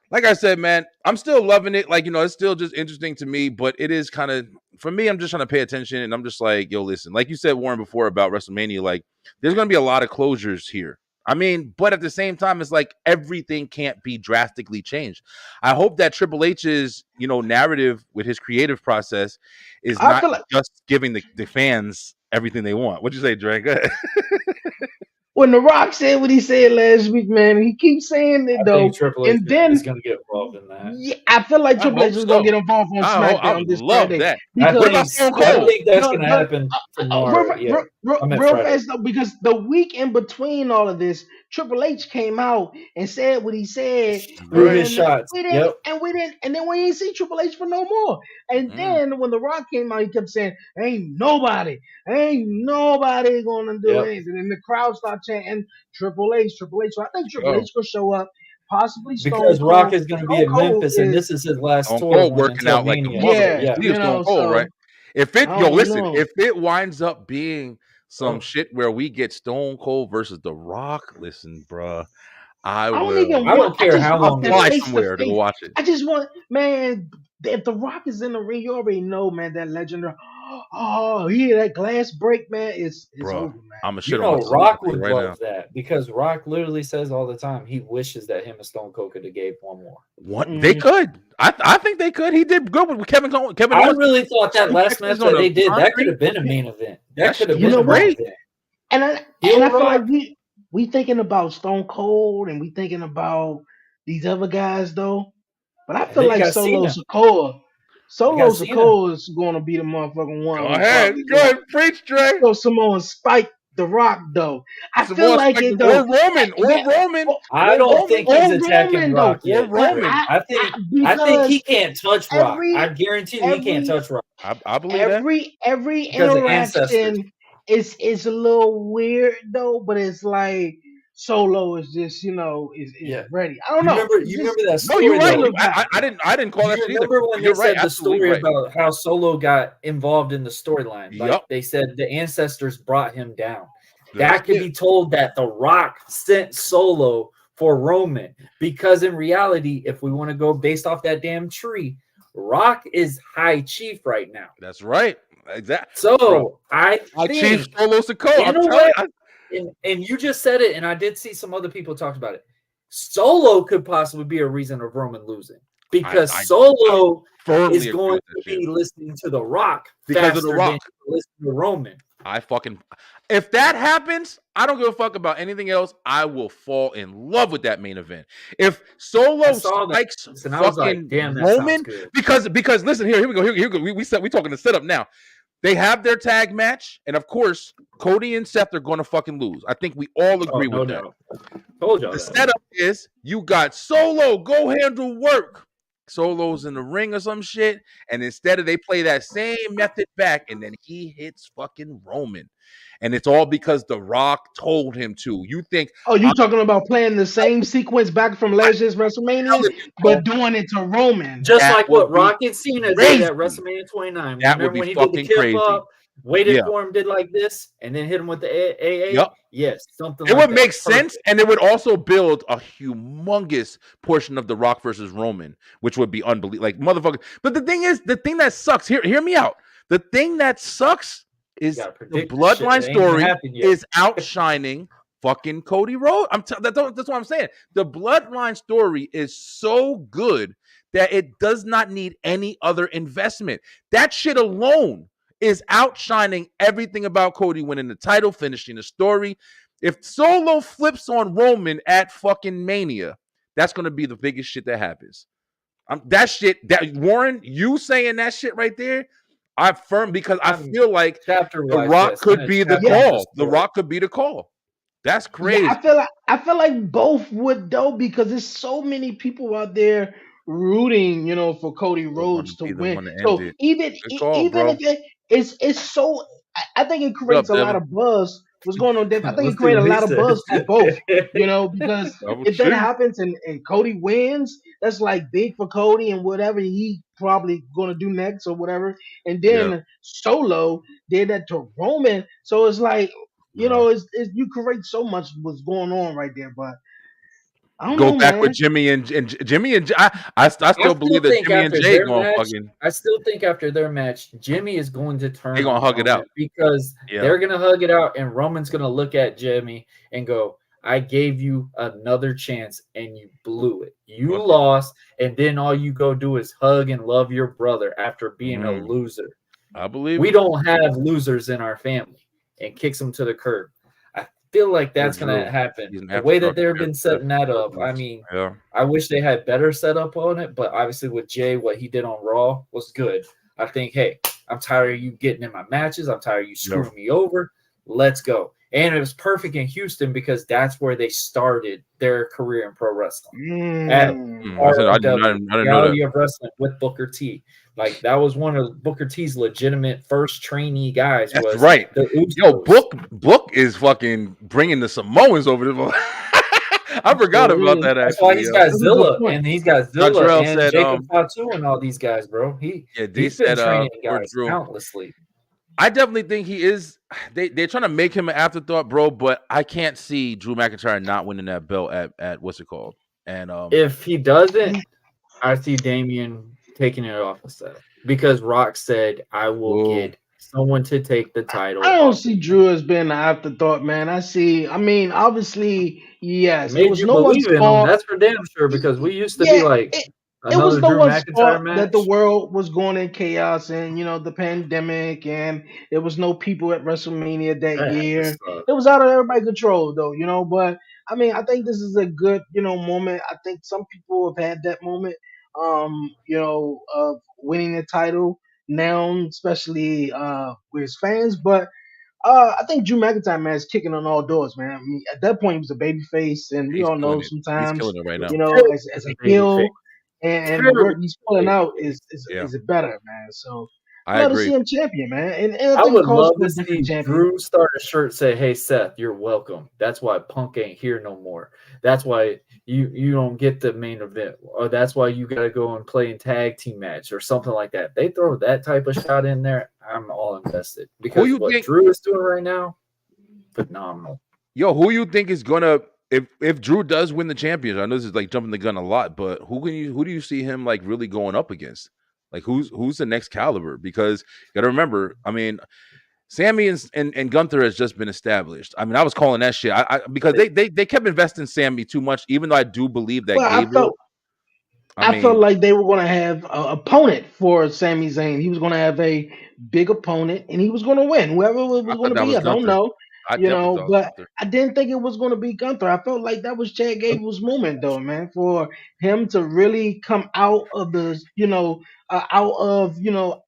Like I said, man, I'm still loving it. Like, it's still just interesting to me, but it is kind of, for me, I'm just trying to pay attention. And I'm just like, yo, listen, like you said, Warren, before about WrestleMania, like there's going to be a lot of closures here. I mean, but at the same time, it's like everything can't be drastically changed. I hope that Triple H's, narrative with his creative process is I not feel like just giving the fans everything they want. What'd you say, Dre? Go ahead. when The Rock said what he said last week, man, he keeps saying it I think though. Triple H And is then going to get involved in that. yeah, I feel like I Triple H hope is gonna get so. involved on I SmackDown would this love Friday that. I What because about think, Stone I Cold? think that's going to happen tomorrow. Yeah. I meant real Friday. fast though, because the week in between all of this, Triple H came out and said what he said, Threw his and shots. Yep. and then we didn't see Triple H for no more. And Mm, then when The Rock came out, he kept saying, ain't nobody gonna do Yep. anything. And the crowd started chanting Triple H, Triple H. So I think Triple yo, H will show up, possibly Stone Because Rock Cold. is going to be Stone in Cold Memphis, and is, this is his last Stone tour Cold working until out like a Mania. motherfucker. yeah, Speaking of Stone Cold, so right? If it, I yo, don't listen, know. if it winds up being some Oh. shit where we get Stone Cold versus The Rock, listen, bruh, I I don't will. even I don't want. I care just how I'll want long that it fly is. face to somewhere to go face. watch it. I just want, man. If The Rock is in the ring, you already know, man. That legendary. Oh, yeah, that glass break, man. It's Bruh, over, man. I'm gonna You shit on my know, sleep Rock right would now. love that because Rock literally says all the time he wishes that him and Stone Cold could have gave one more. What they could, I think they could. He did good with Kevin Owens. I really thought that last match suplexes on that they the did, that could concrete. have been a main event. That That could have shit You been was know a main what? great. event. And I Heel feel like Rock, we thinking about Stone Cold and we thinking about these other guys though. But I and feel then you like got Cena. You Solo got Cena. Sikoa is going to be the motherfucking one Go who ahead, probably go ahead, preach, Dre. throw Samoa and spike The Rock though. I Some feel more like spectacle. it though. Or Roman, or Yeah, Roman, or, I or don't Roman, think he's or attacking Roman though. Rock or yet, But Dre. Roman. I think he because can't touch Rock. I every guarantee you he can't every touch Rock I believe that. every because of ancestors. interaction is a little weird though, but it's like Solo is just is Yeah. ready. I don't know. It's You just remember that No, you're story it right. though? You, look right. I didn't call You that shit either. remember when they You're right. said the Absolutely story right. about how Solo got involved in the storyline? Like Yup. they said the ancestors brought him down. That's That could it. be told that The Rock sent Solo for Roman because in reality, if we want to go based off that damn tree, Rock is High Chief right now. That's right. Exactly. So I Chief think Solo Sikoa. I'm in a telling way, you. and you just said it, and I did see some other people talk about it. Solo could possibly be a reason of Roman losing because I Solo firmly is agree going with to that shit. be listening to The Rock Because of The faster Rock. than listening to Roman. If that happens, I don't give a fuck about anything else. I will fall in love with that main event. If Solo saw that, spikes and I was like, fucking damn, that sounds Roman, good. because listen, here we go. We talking the setup now. They have their tag match, and of course, Cody and Seth are going to fucking lose. I think we all agree no with doubt. that. Told y'all The that. setup is you got Solo, go handle work. Solo's in the ring or some shit, and instead of they play that same method back, and then he hits fucking Roman. And it's all because The Rock told him to. You think, Oh, you talking about playing the same sequence back from last year's I'm WrestleMania, telling you, bro, but doing it to Roman? Just that like would what be Rock and Cena crazy. did at WrestleMania 29. That would Remember be when he did the fucking kip crazy. up, waited Yeah. for him, did like this, and then hit him with the AA? Yep. Yes, something It like would that. make sense, and it would also build a humongous portion of The Rock versus Roman, which would be unbelievable. Like, motherfucker. But the thing is, the thing that sucks, hear me out. The thing that sucks is gotta the predict this bloodline shit. It ain't even story happened yet. is outshining fucking Cody Rhodes. That's what I'm saying. The bloodline story is so good that it does not need any other investment. That shit alone is outshining everything about Cody winning the title, finishing the story. If Solo flips on Roman at fucking Mania, that's going to be the biggest shit that happens. That Warren, you saying that shit right there, I feel like Chapter The Rock could be the call. The Rock could be the call. That's Yeah, crazy. I feel like both would though because there's so many people out there rooting, for Cody They want to Rhodes to be the win. one to end So it. even Good call, even bro. if it's so, I think it What creates up, a lot Devin? of buzz. What's going on, Dave? I think it Let's see creates a what he lot of says. buzz for both, because Double if that G. happens and Cody wins, that's like big for Cody and whatever he probably gonna do next or whatever. And Yep. then Solo did that to Roman, so it's like Uh, it's you create so much what's going on right there, but I don't go know, back with man. Jimmy and Jimmy and I I still believe still that think Jimmy and after Jay their going match, fucking I still think after their match, Jimmy is going to they turn gonna on hug it Roman out. because Yeah. they're gonna hug it out, and Roman's gonna look at Jimmy and go, "I gave you another chance, and you blew it. You Fuck it. lost, and then all you go do is hug and love your brother after being a Mm, loser. I believe We him. don't have losers in our family," and kicks him to the curb. I feel like Poor that's gonna Drew. happen. He's an The way that afterthought they've compared been to Seth setting that up, I Rollins. mean, Yeah. I wish they had better setup on it, but obviously with Jay, what he did on Raw was good. I think, hey, I'm tired of you getting in my matches. I'm tired of you Yeah. screwing me over. Let's go. And it was perfect in Houston because that's where they started their career in pro wrestling at I said ROW, I didn't know that. Reality of Wrestling with Booker T. Like that was one of Booker T's legitimate first trainee guys That's was right. the Yo, Usos. Book is fucking bringing the Samoans over the. I forgot So about yeah, that That's why actually. he's Yo, got that's a good Zilla, point. and he's got Zilla Montreal and said Jacob Fatu and all these guys, bro. yeah they He's been said training for guys Drew. countlessly. I definitely think he is. They're trying to make him an afterthought, bro. But I can't see Drew McIntyre not winning that belt at what's it called? And If he doesn't, I see Damian taking it off of Seth because Rock said, "I will whoa, get someone to take the I title don't off of see you." Drew as being an afterthought, man. I mean, obviously, It yes, it made was you no one's believe in him. fault. That's for damn sure because we used to be Yeah, like it was another no Drew one's McIntyre fault that the match. world was going in chaos and the pandemic and there was no people at WrestleMania that That had to year. suck, It was out of everybody's control though, but I mean I think this is a good, moment. I think some people have had that moment of winning the title now, especially with his fans. But I think Drew McIntyre, man, is kicking on all doors, man. I mean, at that point, he was a baby face, and we he's all killing know it. He's sometimes, killing it right now. terrible as a baby face, heel, and the terrible work he's pulling baby out face. Yeah, is better, man. So I I love to agree. see him champion, man, and I I think it would calls love for to a different see champion. Drew start a shirt say, "Hey Seth, you're welcome." That's why Punk ain't here no more. That's why you don't get the main event, or that's why you got to go and play in tag team match or something like that. They throw that type of shot in there, I'm all invested Who because you what think? Drew is doing right now, phenomenal. Yo, who you think is gonna if Drew does win the championship? I know this is like jumping the gun a lot, but who do you see him like really going up against? Like who's the next caliber? Because you gotta remember, I mean, Sammy and Gunther has just been established. I mean, I was calling that shit. Because they kept investing Sammy too much, even though I do believe that Well, Gable. I I felt mean, like they were going to have an opponent for Sami Zayn. He was going to have a big opponent, and he was going to win. Whoever it I was going thought to that be, was I don't Gunther. know, I definitely thought it was but Gunther. I didn't think it was going to be Gunther. I felt like that was Chad Gable's moment, though, man, for him to really come out of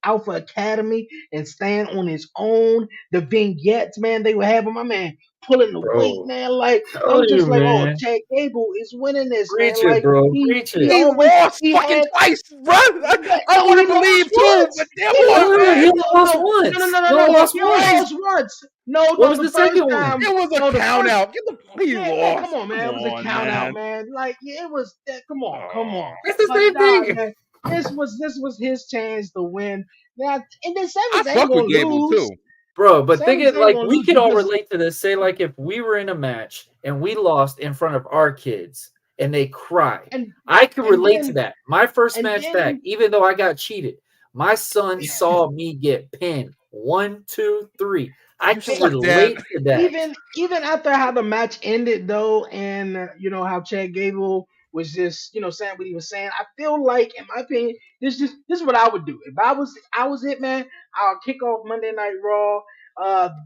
Alpha Academy and stand on his own. The vignettes, man, they were having my man pulling the weight, Bro, man. Like I'm tell you, just like, oh, man. Chad Gable is winning this, man. Preach it, Like bro. he Preach he it. He always lost he fucking had twice, bro. I no, want to he lost believe too, once. but damn He what, lost. No, he man. only No, lost no, no, no, once. no, He no, only no. lost He only once. lost once. No, What no. was The the first second one? time. It was a No, the count first. out. He Yeah, man. lost. Come on, man. Come It was a on, count out, man. man. Like yeah, it was. Come on, come on. It's the But same nah, thing. man. This was his chance to win. Now, and then I Sami Zayn fuck with gonna Gable lose. too. Bro, but think Sami it Zayn like gonna we lose could all because relate to this. Say, like, if we were in a match and we lost in front of our kids and they cried, and I could and relate to then that. My first and match back, then even though I got cheated, my son saw me get pinned 1, 2, 3. I You can suck, Dad. relate to that, even after how the match ended though, and how Chad Gable was just saying what he was saying, I feel like, in my opinion, this is what I would do if I was it, man. I'll kick off Monday Night Raw.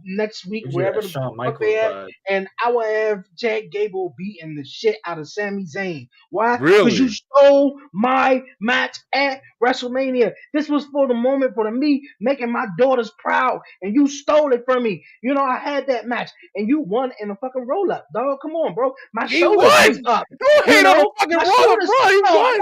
next week, Gives you wherever that the Shawn fuck they Michaels at, vibe. and I will have Chad Gable beating the shit out of Sami Zayn. Why? Because you Really? stole my match at WrestleMania. This was for the moment for me making my daughters proud, and you stole it from me. You know, I had that match, and you won in a fucking roll up, dog. Come on, bro. My He shoulders was won. up. Don't You hate on the know, fucking my roll up, shoulders. bro. He No, won.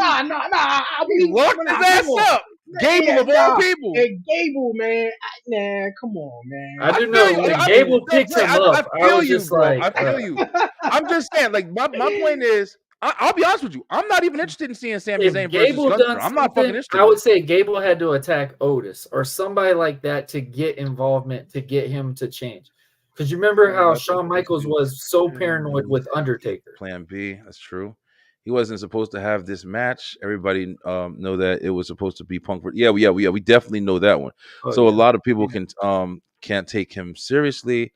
He locked his come ass on. up. Gable Yeah, of all nah. people. Hey, Gable, man. Man, come on, man. I I do feel know you. when I, Gable no, picked Dre, him I up, I feel was you, just bro. like, I feel you. I'm just saying, like, my point is, I'll be honest with you. I'm not even interested in seeing Sami if Zayn versus Gable Gunther. done I'm not fucking something, interested I in would it. say Gable had to attack Otis or somebody like that to get involvement, to get him to change. Because you remember how That's Shawn Michaels was so paranoid with Undertaker. Plan B. That's true. He wasn't supposed to have this match. Everybody know that it was supposed to be Punk. We definitely know that one. Oh, So a yeah. lot of people can't take him seriously.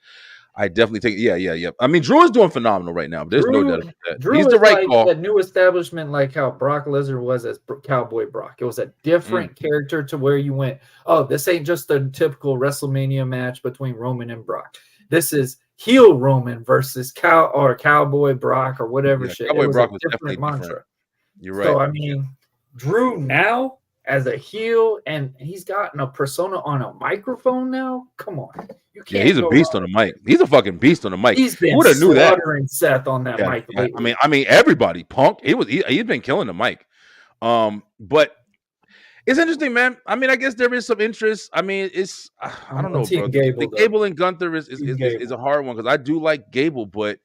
I definitely think, yeah. I mean, Drew is doing phenomenal right now, but there's no doubt about that. Drew He's the is right like call. that new establishment, like how Brock Lesnar was as Cowboy Brock. It was a different character to where you went, oh, this ain't just a typical WrestleMania match between Roman and Brock. This is heel Roman versus Cowboy Brock or whatever Yeah, shit. It Cowboy was a Brock was definitely different different. mantra. You're right. So, I mean, Drew now as a heel, and he's gotten a persona on a microphone now. Come on. You Yeah, can't he's a go beast wrong. on the mic. He's a fucking beast on the mic. He's Who been would have knew that? slaughtering Seth on that Yeah, mic yeah. lately. I mean, everybody. Punk. He's been killing the mic. But it's interesting, man. I mean, I guess there is some interest. I mean, it's I don't know, bro. Gable, The Gable and Gunther is Gable. a hard one because I do like Gable, but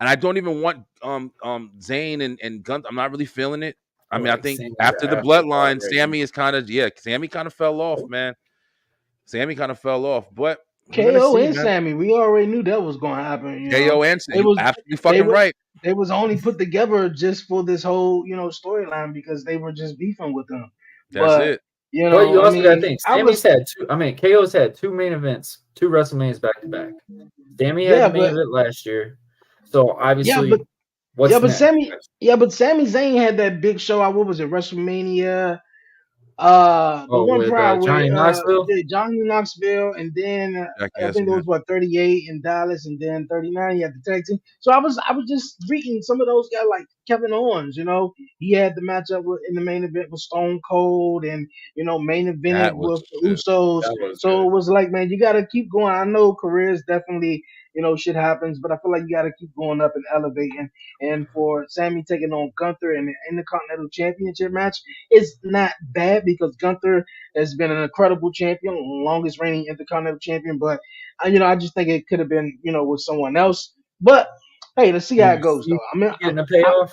and I don't even want Zayn and Gunther. I'm not really feeling it. I mean, I think after the bloodline, Sammy is kind of Sammy kind of fell off, man. Sammy kind of fell off, but we're gonna KO see, and man. Sammy, we already knew that was going to happen. You know, KO and Sammy, it you was absolutely they fucking were right. they was only put together just for this whole storyline because they were just beefing with them. That's But it. But you I also got to mean, think, KO's had two main events, two WrestleManias back to back. Sammy had yeah, the main but event last year, so yeah, obviously, but what's next? Sami Zayn had that big show. What was it? WrestleMania. The one With prior with Johnny Knoxville. Johnny Knoxville, and then Jackie I think it was Smith. 38 in Dallas, and then 39 he had the tag team. So I was just reading some of those guys like Kevin Owens. He had the matchup in the main event with Stone Cold, and main evented That with was the Usos. That was So good. it was like, man, you got to keep going. I know careers definitely shit happens, but I feel like you got to keep going up and elevating. And for Sammy taking on Gunther in the Intercontinental Championship match is not bad because Gunther has been an incredible champion, longest reigning Intercontinental champion. But I just think it could have been with someone else. But hey, let's see how it goes, though. I mean, getting a payoff.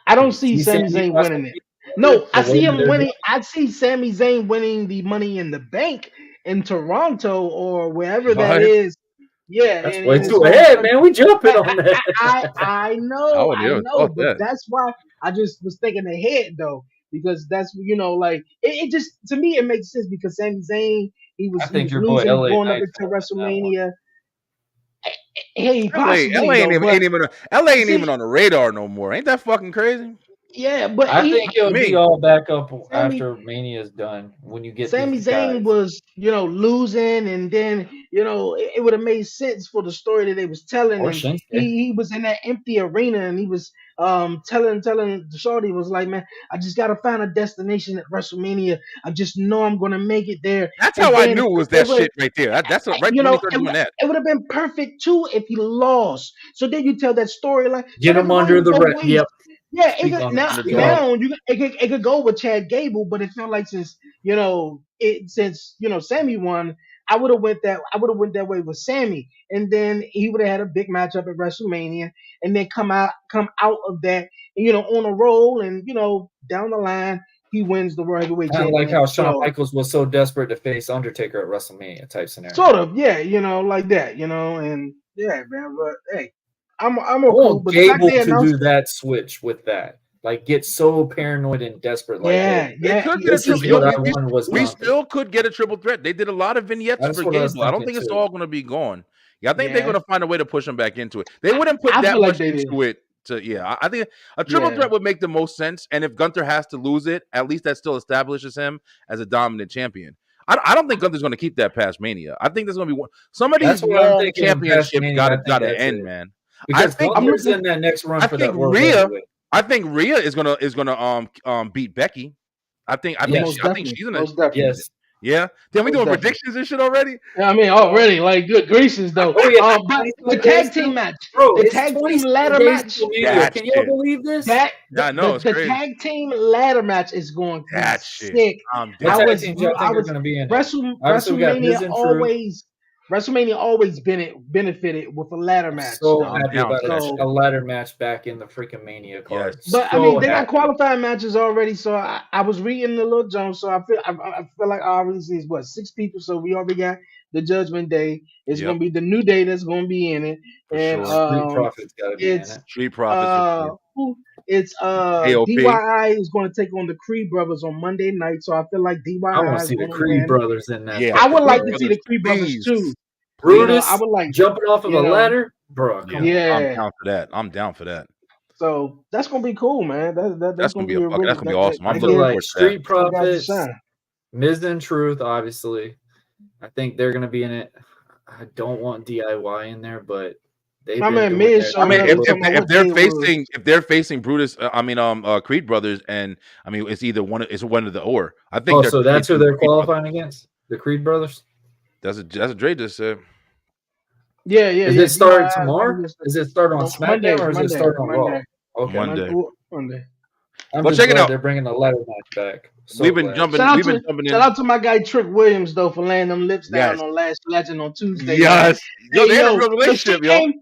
I don't see Sami Zayn winning it. No, I see him winning. I see Sami Zayn winning the Money in the Bank in Toronto or wherever that is. Yeah, that's and way it's too going ahead, man. We jumping on that. I know, but that. that's why I just was thinking ahead though, because that's like it just to me it makes sense because Sami Zayn he was your boy losing LA going up Knight's into gonna win that WrestleMania. Hey, possibly LA though, but ain't even on the radar no more. Ain't that fucking crazy? yeah, but I think it'll be all back up after Mania's done when you get Sami these guys. Zayn was, losing, and then it would have made sense for the story that they was telling, Or and Shinsuke. he was in that empty arena, and he was telling the shorty was like, man, I just gotta find a destination at WrestleMania. I just know I'm gonna make it there. That's And how I then knew it was it that would, shit right there. That's right when he started doing that. it would have been perfect too if he lost. So then you tell that storyline. Get him under the red. Yep. Yeah, it could go with Chad Gable, but it felt like since Sammy won, I would have went that way with Sammy, and then he would have had a big matchup at WrestleMania, and then come out of that, on a roll, and down the line he wins the World Heavyweight Kind of like Championship. how Shawn Michaels was so desperate to face Undertaker at WrestleMania type scenario. Sort of, yeah, like that, and yeah, man. But hey, I'm I okay. want But Gable to do that switch with that. Like get so paranoid and desperate. Like, they could get a triple. We still could get a triple threat. They did a lot of vignettes for Gable. I don't think it's all going to be gone. Yeah, I think they're going to find a way to push him back into it. They wouldn't put that much into it. I think a triple threat would make the most sense. And if Gunther has to lose it, at least that still establishes him as a dominant champion. I don't think Gunther's going to keep that past Mania. I think there's going to be one. Some of That's these what I'm long thinking. Past championships Mania, I think gotta that's end, it. man. I Because think Gunther's in that next run I for think that world Rhea. heavyweight. I think Rhea is gonna beat Becky. I think Yes. I think she's gonna. most definitely. Yes. Yeah. Damn, we Most doing definitely. predictions and shit already. I mean, already like good gracious though. Oh yeah. But the 25 tag days team till- match, Bro, the it's tag team 27 ladder days match, till Mania. That Can y'all shit. believe this? that Yeah, I know, it's the crazy. tag team ladder match is going to be That shit. sick. I'm What down. tag was teams y'all think I are was going to be in it? Obviously, we got Miz and Truth. WrestleMania always benefited with a ladder I'm match. so though. happy down about for that So, a ladder match back in the freaking Mania card. Yes. but I So mean, they got happy. qualifying matches already. So I was reading the little Jones. So I feel like I already see what 6 people. So we already got the Judgment Day. It's Yep. gonna be the New Day that's gonna be in it, For and sure. Street Profits got to be in it's it. Street Profits for sure. it's AOP. DYI is going to take on the Creed brothers on Monday night. So I feel like I want DYI to is see the going to Creed win. brothers in that. Yeah. I would fucking like match. to see the Creed brothers Please. too. Brutus I would like jumping off of a ladder, bro. Come on. Yeah. I'm Yeah. down for that. I'm down for that. So that's gonna be cool, man. That's That's gonna gonna be be a really that's gonna be awesome. I'm I that looking feel gives forward like to that. Street some guys a Profits, shine. Miz and Truth, obviously. I think they're going to be in it. I don't want DIY in there, but they've My been man doing Miz their showed I mean, up thing. talking about what day it was. if they're facing Brutus, Creed brothers, and I mean it's either one. It's one of the or. I think. Oh, they're so that's who facing they're Creed brothers. qualifying against? The Creed brothers? That's a Dre just said. Yeah, Is it start tomorrow? Is it start on No, SmackDown or is it start on Raw? Okay. Monday. Monday. I'm Well, just check it glad out. they're bringing the ladder match back. So We've been glad. jumping. Shout We've been jumping Shout in. out to my guy Trick Williams though for laying them lips down Yes. on Last Legend on Tuesday. Yes. Yo, Hey, they had a real yo, relationship, she yo. came.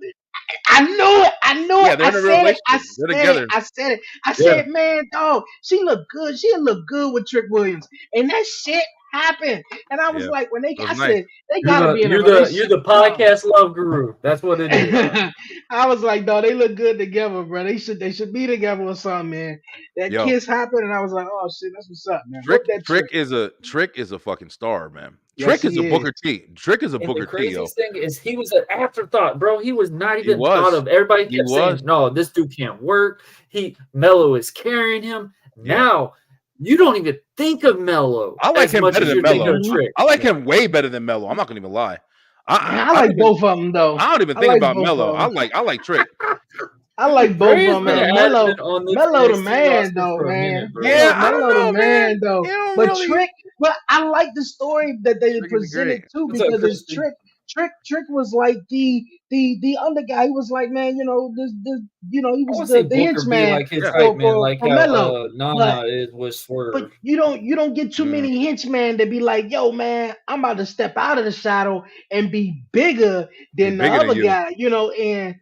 I knew it. I knew Yeah, it. they're I in a real said it. I relationship. They're said it. together. I said it. I Yeah. said, man, dog, she looked good. She looked good with Trick Williams, and that shit happened. And I was Yeah. like, when they, That was I nice. said they gotta be in a You're relationship. the podcast love guru. That's what it is. I was like, dog, they look good together, bro. They should be together or something, man. That Yo. kiss happened, and I was like, oh shit, that's what's up, man. Work that Trick is a fucking star, man. Yes, Trick is he a Booker T. Trick is a And Booker the T, yo. craziest thing is he was an afterthought, bro. He was not even was. thought of. Everybody He kept was. saying, no, this dude can't work. Melo is carrying him. Yeah. Now you don't even think of Melo. I like as him much better as than you're thinking Melo. of Trick. I like him way better than Melo. I'm not gonna even lie. I like both of them though. I don't even I think like about both Melo. of 'em. I like Trick. I like both Dre of has them, been man. adamant on this Melo the NXT man, roster though, for a man. minute, bro. Yeah, I don't Melo know, the man, though. You don't But really- Trick, but I like the story that they Trick is presented great. too What's up, because it's Christy? Trick was like the under guy. He was like, man, he I was want to see the Booker be henchman like his Yeah. hype man, like for how Melo. Nana is with Swerve. But you don't get too many henchmen to be like, yo, man, I'm about to step out of the shadow and be bigger than the bigger than other you. guy, and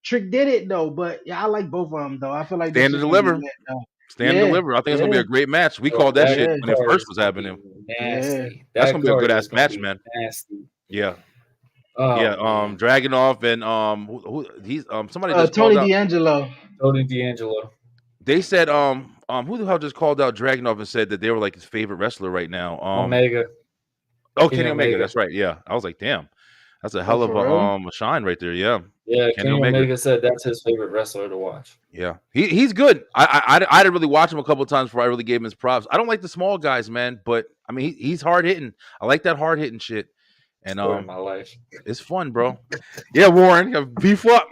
Trick did it though. But yeah, I like both of them though. I feel like Stand this to is gonna be deliver. lit, though. Stand Yeah, and deliver. I think it's gonna be yeah. a great match. We Bro, called that yeah. shit when it card first is was gonna be happening. Nasty. That's gonna be a card good is ass gonna match, be man. Nasty. Yeah. Oh, Yeah. man. Dragunov and who he's somebody just Tony called out. D'Angelo. Tony D'Angelo. They said who the hell just called out Dragunov and said that they were like his favorite wrestler right now. Omega. Kenny Omega. That's right. Yeah. I was like, damn, that's a hell of for real? a shine right there. Yeah. Yeah, Kenny Kenny Omega. Omega said that's his favorite wrestler to watch. Yeah, he's good. I didn't really watch him a couple of times before I really gave him his props. I don't like the small guys, man, but I mean he's hard hitting. I like that hard hitting shit, and Story of my life. it's fun, bro. Yeah, Warren, you beef up.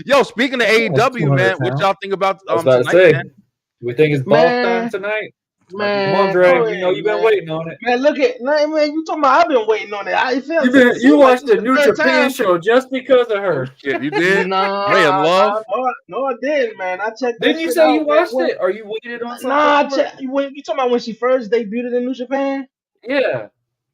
Yo, speaking of AEW, man, what y'all think about I was about tonight, to say, man? do we think it's ball Man. time tonight? Man, Come on, Dre. go You know ahead, you've been man. waiting on it. Man, look at man. You talking about? I've been waiting on it. You watched the New Japan show just because of her. Shit, you did? Nah, Ray of Love? no, I didn't, man. I checked. that Didn't you shit say out, you man. watched it? Or you waited on something? Nah, for it? when you talking about when she first debuted in New Japan? Yeah.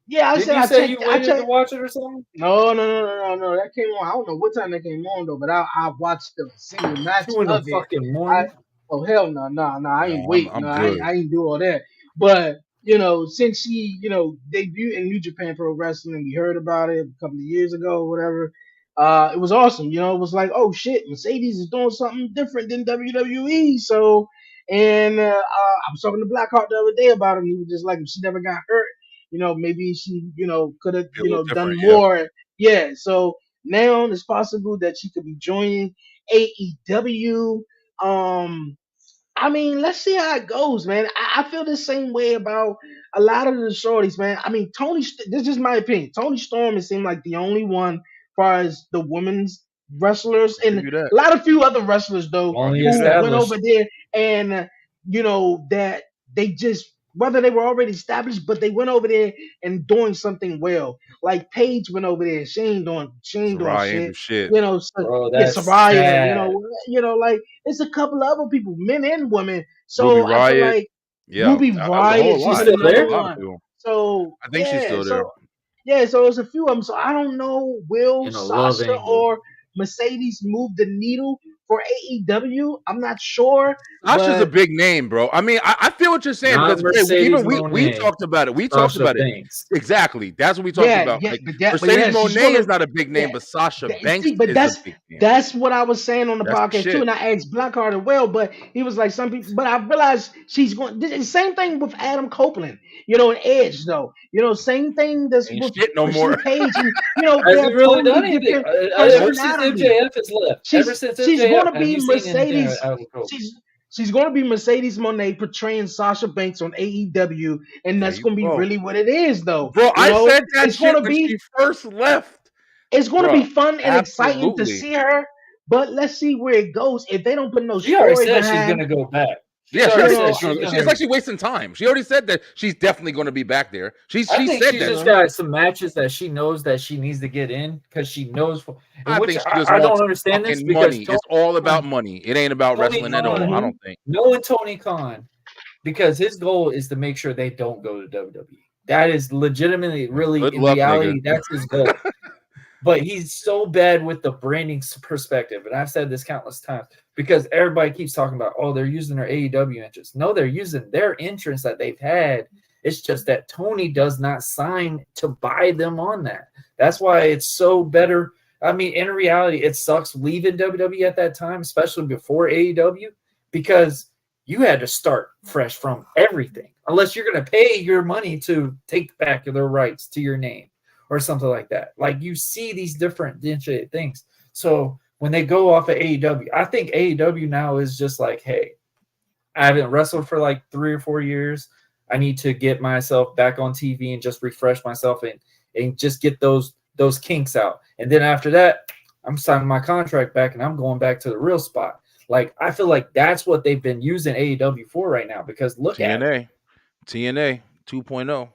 Yeah, I Did said you I say checked. you I waited to checked. watch it or something? No. That came on. I don't know what time that came on though, but I watched the single match 2 in the of it. fucking morning. Oh hell no, I ain't No, waiting. I'm No, I good. ain't do all that. But since she debuted in New Japan Pro Wrestling, we heard about it a couple of years ago, or whatever. It was awesome. It was like, oh shit, Mercedes is doing something different than WWE. So, and I was talking to Blackheart the other day about it, and he was just like, if she never got hurt, maybe she, could have, Be a little done different, yeah. more. Yeah. So now it's possible that she could be joining AEW. I mean, let's see how it goes, man. I feel the same way about a lot of the shorties, man. I mean, this is just my opinion. Tony Storm, it seemed like the only one, as far as the women's wrestlers, I'll and give you that. a lot of few other wrestlers though, I'll Only give you who that. went over established. there and that they just, whether they were already established, but they went over there and doing something well. Like Paige went over there, she ain't doing Sarai ain't do shit. shit. So, Bro, yeah, that's Soraya, sad. like it's a couple of other people, men and women. Ruby So I feel Riot. like Yeah, Ruby that was a Riot, whole She's she's lot. still That was another a there? lot of one. people. So I think she's still there. so it's a few of them. So I don't know, will In a love Sasha angle. or Mercedes move the needle for AEW? I'm not sure, Sasha's a but big name, bro. I mean, I feel what you're saying Not because Ray, Mercedes we Monet. talked about it. We talked Sasha about it. Banks. Exactly. That's what we talked yeah, about. yeah, Like but Mercedes yeah, she's Monet gonna. is not a big Yeah, name, but Sasha Banks see, but is a that's big name. that's what I was saying on the That's the podcast too, shit. and I asked Blackheart as well. But he was like, some people. But I realized she's going. The same thing with Adam Copeland, and Edge though. Same thing that's Ain't with shit no more. Christian Page, and Has they he have really done totally anything? different Ever since personalities. MJF has left. Ever She's since she's MJF, going to have be you seen anything Mercedes. out of Cole? She's going to be Mercedes Monet portraying Sasha Banks on AEW, and There that's you going to be go. really what it is, though. Bro, I said that It's going shit to when be she first left. it's going to Bro, be fun and exciting to absolutely. see her, but let's see where it goes. If they don't put no She already story said she's behind, gonna go back. She's Yeah, she already already said said she's it's gonna. like she's wasting time. She already said that she's definitely going to be back there. She I she think said she's that just shit. got some matches that she knows that she needs to get in because she knows, and I which think she just I wants don't understand this fucking because money. It's all about money. It ain't about Tony wrestling at all. I Khan, don't think. knowing Tony Khan, because his goal is to make sure they don't go to WWE. That is legitimately, really, Good in luck, nigga. reality, that's his goal. But he's so bad with the branding perspective, and I've said this countless times because everybody keeps talking about, oh, they're using their AEW entrance. No, they're using their entrance that they've had. It's just that Tony does not sign to buy them on that. That's why it's so better. I mean, in reality, it sucks leaving WWE at that time, especially before AEW, because you had to start fresh from everything, unless you're going to pay your money to take back their rights to your name or something like that. Like you see these differentiated things. So when they go off of AEW, I think AEW now is just like, hey, I haven't wrestled for like 3 or 4 years. I need to get myself back on TV and just refresh myself and just get those kinks out. And then after that, I'm signing my contract back and I'm going back to the real spot. Like I feel like that's what they've been using AEW for right now because look at it. TNA 2.0.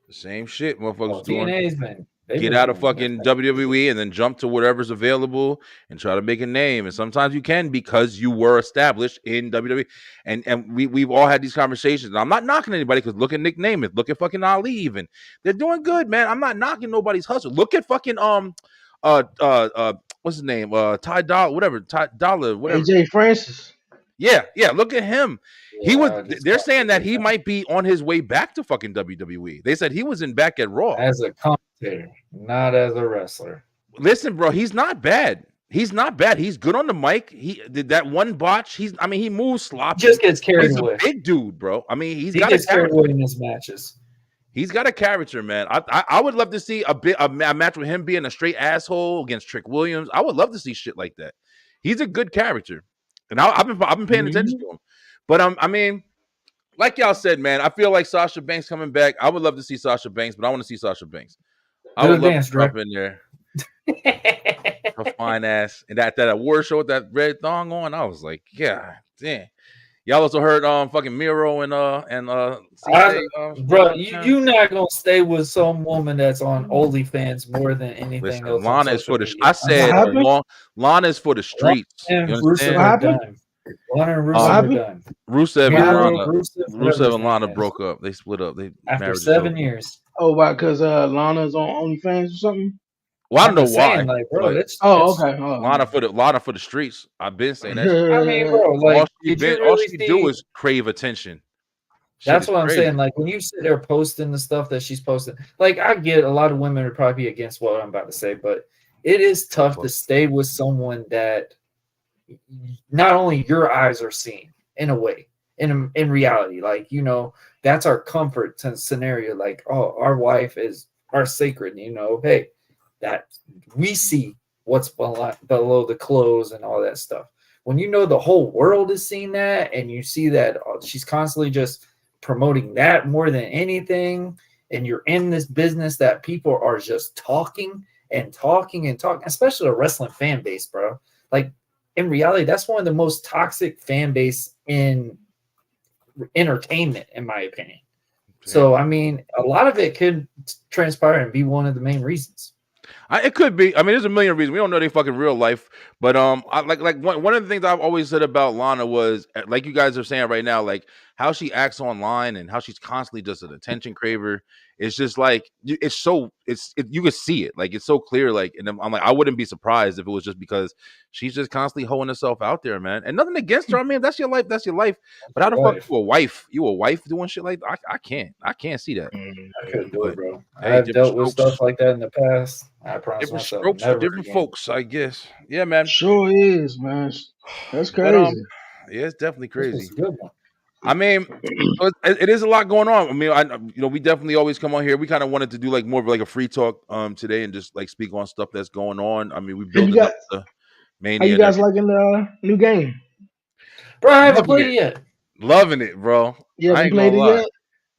The same shit motherfuckers doing. TNA's been Get out of fucking WWE and then jump to whatever's available and try to make a name. And sometimes you can because you were established in WWE. And we've all had these conversations. And I'm not knocking anybody because look at Nick Namath, look at fucking Ali even. They're doing good, man. I'm not knocking nobody's hustle. Look at fucking what's his name? Ty Dollar, whatever. Ty Dollar, whatever. AJ Francis. Yeah, look at him. He was. just They're got saying that to he might be on his way back to fucking WWE. They said he was in back at Raw. as a commentator, not as a wrestler. Listen, bro, he's not bad. He's not bad. He's good on the mic. He did that one botch. He moves sloppy. Just gets carried He's away. a big dude, bro. I mean, He got gets a carried character. away in his matches. He's got a character, man. I would love to see a match with him being a straight asshole against Trick Williams. I would love to see shit like that. He's a good character, and I've been paying attention to him. But I mean, like y'all said, man, I feel like Sasha Banks coming back. I would love to see Sasha Banks, but I want to see Sasha Banks. I would love to drop in there. Her fine ass. And that award show with that red thong on, I was like, yeah, damn. Y'all also heard fucking Miro and CJ, bro, you not gonna stay with some woman that's on OnlyFans more than anything listen, else. Lana is for the media. I said Lana is for the streets. And You Rusev understand? are done. Lana and Rusev are done. Rusev and Rusev Lana, Lana broke up. They split up. They after married 7 years. Oh, why? Because Lana's on OnlyFans or something. Well, I don't know why. Saying, like, bro, it's okay. Lana for the streets. I've been saying that. I mean, bro, like all she do is crave attention. That's what I'm saying. Like when you sit there posting the stuff that she's posting, like I get a lot of women would probably be against what I'm about to say, but it is tough to stay with someone that not only your eyes are seeing in a way, in reality, like that's our comfort scenario. Like, oh, our wife is our sacred. Hey, that we see what's below the clothes and all that stuff. when you know the whole world is seeing that, and you see that she's constantly just promoting that more than anything, and you're in this business that people are just talking and talking and talking, especially a wrestling fan base, bro. Like in reality, that's one of the most toxic fan base in entertainment, in my opinion. So, Damn. I mean, a lot of it could transpire and be one of the main reasons. It could be. I mean, there's a million reasons. We don't know their fucking real life, but one of the things I've always said about Lana was like you guys are saying right now, like how she acts online and how she's constantly just an attention craver. It's just like you can see it, like it's so clear. Like, and I'm like, I wouldn't be surprised if it was just because she's just constantly holding herself out there, man. And nothing against her. I mean, if that's your life. That's your life. But how the fuck Life. you a wife doing shit like that? I can't see that. I couldn't do it, But bro. hey, I've different dealt with strokes. stuff like that in the past. I promise Different myself strokes for never different again. folks, I guess. Yeah, man. Sure is, man. That's But crazy. yeah, it's definitely This was crazy. a good one. I mean, so it is a lot going on. I mean, we definitely always come on here. We kind of wanted to do like more of like a free talk today and just like speak on stuff that's going on. I mean, we How you building got? up the How mania you and guys everything. liking the new game? Bro, I haven't Loving played it, it yet. loving it, bro. You I haven't ain't gonna played it lie. yet?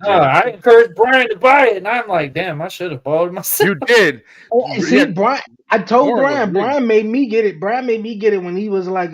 No, Yeah, I encouraged Brian to buy it, and I'm like, damn, I should have bought it myself. you did. See, Yeah, Brian, I told Warren Brian. agreed. Brian made me get it. Brian made me get it when he was like,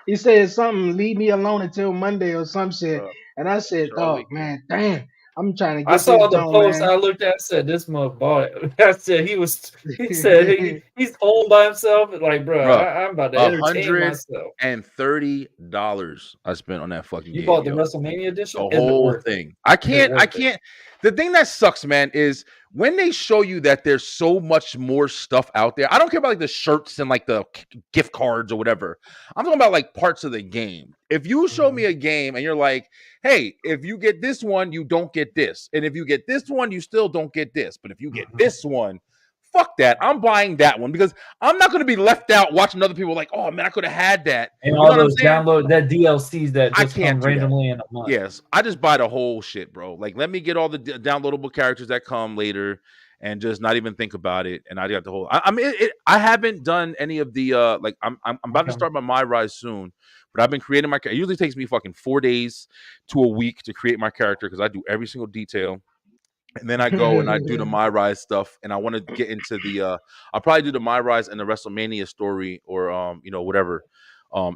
he said something, leave me alone until Monday or some shit. Uh, And I said, dog, Charlie. man, damn, I'm trying to I get this saw the Joe, post. man. I looked at. I said, "This mother bought it." I said, He said he's home by himself. Like, bro, Bro, I'm about to entertain myself. $130 I spent on that fucking You game, bought the yo. WrestleMania The edition. Is it whole worth it? thing. I Is it can't. I worth it? can't. The thing that sucks, man, is when they show you that there's so much more stuff out there. I don't care about like the shirts and like the gift cards or whatever. I'm talking about like parts of the game. If you show me Mhm. a game and you're like, hey, if you get this one, you don't get this. And if you get this one, you still don't get this. But if you get Mhm. this one, fuck that. I'm buying that one because I'm not going to be left out watching other people like, oh man, I could have had that. And You know all what I'm those saying? download that DLCs that I just come can't do that. randomly in a month. Yes, I just buy the whole shit, bro. Like, let me get all the downloadable characters that come later, and just not even think about it. And I got the whole. I mean, I haven't done any of the like. I'm about to Okay. start my rise soon, but I've been creating my. It usually takes me fucking 4 days to a week to create my character because I do every single detail. And then I go and I do the My Rise stuff, and I want to get into the. I'll probably do the My Rise and the WrestleMania story, or whatever,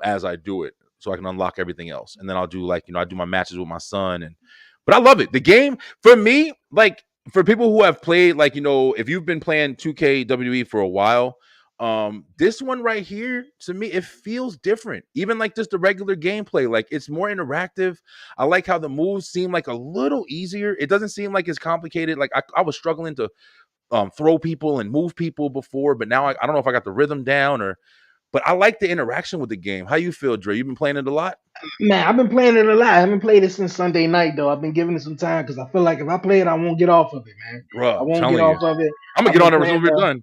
as I do it, so I can unlock everything else. And then I'll do like I do my matches with my son, but I love it. The game for me, like for people who have played, like if you've been playing 2K WWE for a while, this one right here to me it feels different. Even like just the regular gameplay, like it's more interactive. I like how the moves seem like a little easier. It doesn't seem like it's complicated. Like I was struggling to throw people and move people before, but now I don't know if I got the rhythm down or. But I like the interaction with the game. How you feel, Dre? You've been playing it a lot, Man, I've been playing it a lot. I haven't played it since Sunday night though. I've been giving it some time because I feel like if I play it, I won't get off of it, man. bro. I I'm won't get telling you, off of it. I'm gonna I've get been on there as soon playing as we're done.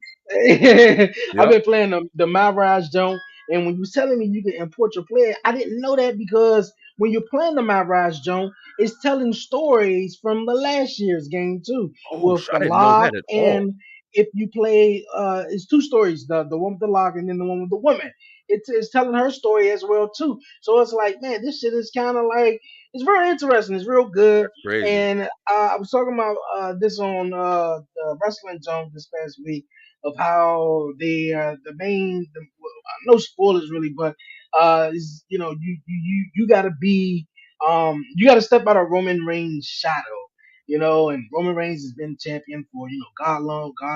I've Yep. been playing the My Rise Joan, and when you was telling me you can import your player, I didn't know that because when you're playing the My Rise Joan, it's telling stories from the last year's game too, Oh, with I the didn't know lock that at all. and if you play, it's two stories: the one with the lock and then the one with the woman. It's telling her story as well too. So it's like, man, this shit is kind of like it's very interesting. It's real good. That's crazy. And I was talking about this on the Wrestling Zone this past week of how the main no spoilers really, but is, you got to be you got to step out of Roman Reigns' shadow, and Roman Reigns has been champion for God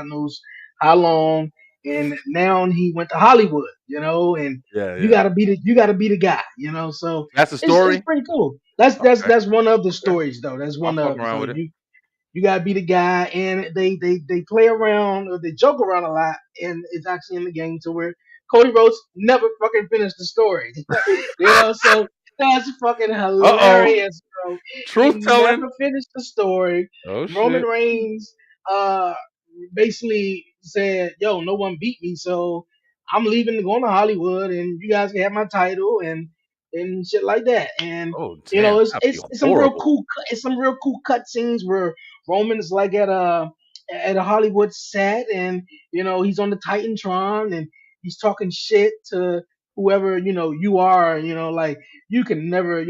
knows how long, and now he went to Hollywood, and Yeah, you yeah. got to be the guy, so That's the it's story. pretty cool. That's that's Okay, that's one of the okay. stories though. That's I'll one fuck of around so with it. you gotta be the guy, and they play around or they joke around a lot, and it's actually in the game to where Cody Rhodes never fucking finished the story, so that's fucking Uh oh, hilarious, bro. He truth telling. never finished the story. Oh Roman shit. Reigns uh basically said, "Yo, no one beat me, so I'm leaving to go to Hollywood, and you guys can have my title and shit like that." And Oh damn, it's that'd be it's, it's some real horrible. cool it's some real cool cut scenes where Roman is like at a Hollywood set, and he's on the Titantron, and he's talking shit to whoever you are. Like you can never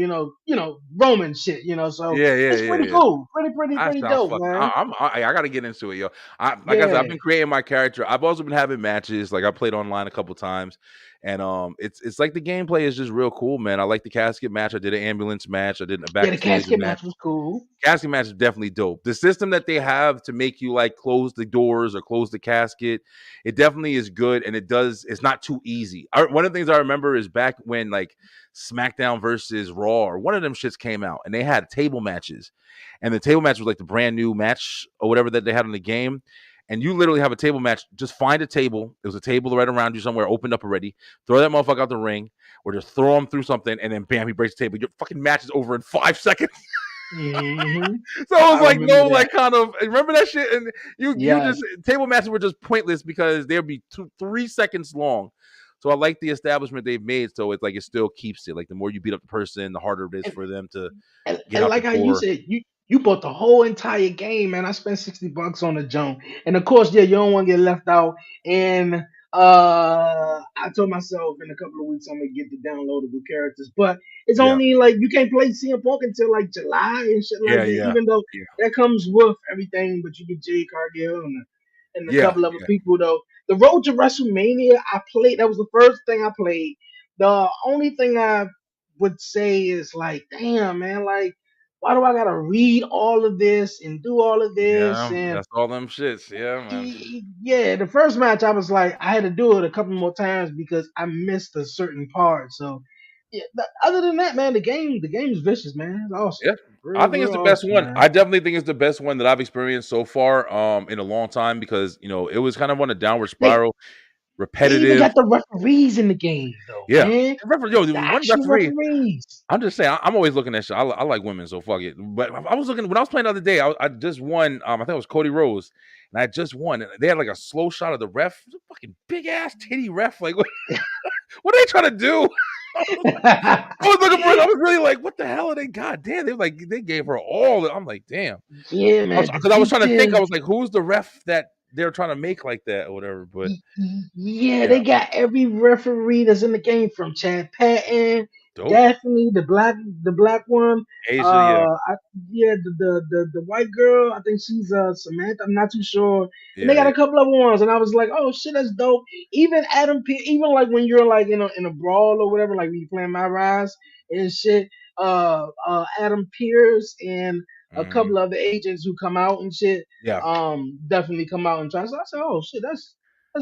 Roman shit. So Yeah, yeah, it's yeah, pretty yeah. cool, pretty That sounds dope, fucking. man. I gotta get into it, yo. Like I said, I've Yeah, been creating my character. I've also been having matches. Like I played online a couple times, and it's like the gameplay is just real cool, man. I like the casket match. I did an ambulance match. I did a yeah. The backstage casket match. match was cool. Casket match is definitely dope. The system that they have to make you like close the doors or close the casket, it definitely is good, and it's not too easy. One of the things I remember is back when like SmackDown versus Raw or one of them shits came out, and they had table matches, and the table match was like the brand new match or whatever that they had in the game. And you literally have a table match. Just find a table. There's a table right around you somewhere, opened up already. Throw that motherfucker out the ring, or just throw him through something, and then bam, he breaks the table. Your fucking match is over in 5 seconds. Hmm. So it was I like remember no, that. like kind of remember that shit, and you Yes. just table matches were just pointless because they'd be 3 seconds long. So I like the establishment they've made, so it's like it still keeps it. Like the more you beat up the person, the harder it is And, for them to get and out the like how you door. said, you bought the whole entire game, man. I spent $60 on the junk, and of course, yeah, you don't want to get left out. And I told myself in a couple of weeks I'm gonna get the downloadable characters, but it's Yeah, only like you can't play CM Punk until like July and shit like yeah, that. yeah, Even though yeah, that comes with everything, but you get Jay Cargill and a yeah, couple other yeah, people though. The Road to WrestleMania, I played. That was the first thing I played. The only thing I would say is like, damn, man, like, why do I gotta read all of this and do all of this? yeah. And That's all them shits. Yeah, man. yeah, the first match I was like, I had to do it a couple more times because I missed a certain part. So yeah, other than that, man, the game is vicious, man. It's awesome, Yeah. I real, think it's real the best awesome, one. man. I definitely think it's the best one that I've experienced so far in a long time because it was kind of on a downward They spiral, they even repetitive. got the referees in the game though, Yeah. man. Yo, there The was one actual referee. referees. I'm just saying, I'm always looking at shit. I like women, so fuck it. But I was looking when I was playing the other day. I just won. I think it was Cody Rose, and I just won. And they had like a slow shot of the ref, it was a fucking big ass titty ref. Like, what are they trying to do? I was looking for it. I was really like, what the hell are they? God damn, they gave her all. I'm like, damn. Yeah, man, the Because I was trying to think. I details. was like, who's the ref that they're trying to make like that or whatever? But Yeah, yeah, they got every referee that's in the game from Chad Patton, dope. Daphne, the black one. Asia, yeah, I, yeah, the white girl. I think she's Samantha. I'm not too sure. And they yeah, got yeah, a couple of ones, and I was like, oh shit, that's dope. Even even like when you're like in a brawl or whatever, like when you playing My Rise and shit. Adam Pierce and a hmm couple of the agents who come out and shit. yeah. Definitely come out and try. So I said, oh shit, that's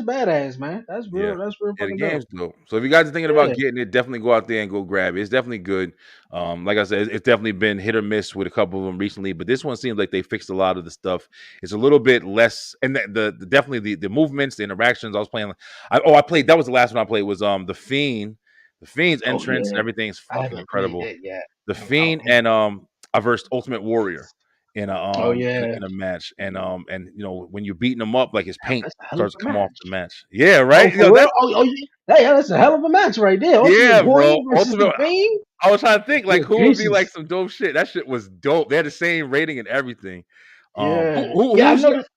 badass, man. That's Yeah. real. That's real Yeah, the fucking dope. game's dope. So if you guys are thinking about Yeah. getting it, definitely go out there and go grab it. It's definitely good. Like I said, it's definitely been hit or miss with a couple of them recently, but this one seems like they fixed a lot of the stuff. It's a little bit less, and the definitely the movements, the interactions. I was playing. I played. That was the last one I played. Was the Fiend, the Fiend's Oh entrance and yeah. everything's I fucking haven't played incredible. that yet. The I Fiend and I versed Ultimate Warrior in a oh yeah. in a match, and when you're beating him up, like his paint That's a hell of starts to a come off match. the match. Yeah, Oh, right. for real? Oh yeah. Hey, that's a hell of a match right there. Ultimate Yeah, Warrior bro. versus the Ultimate. Fiend. I was trying to think like Good who would be like gracious. some dope shit. That shit was dope. They had the same rating and everything. Yeah. Yeah, I noticed.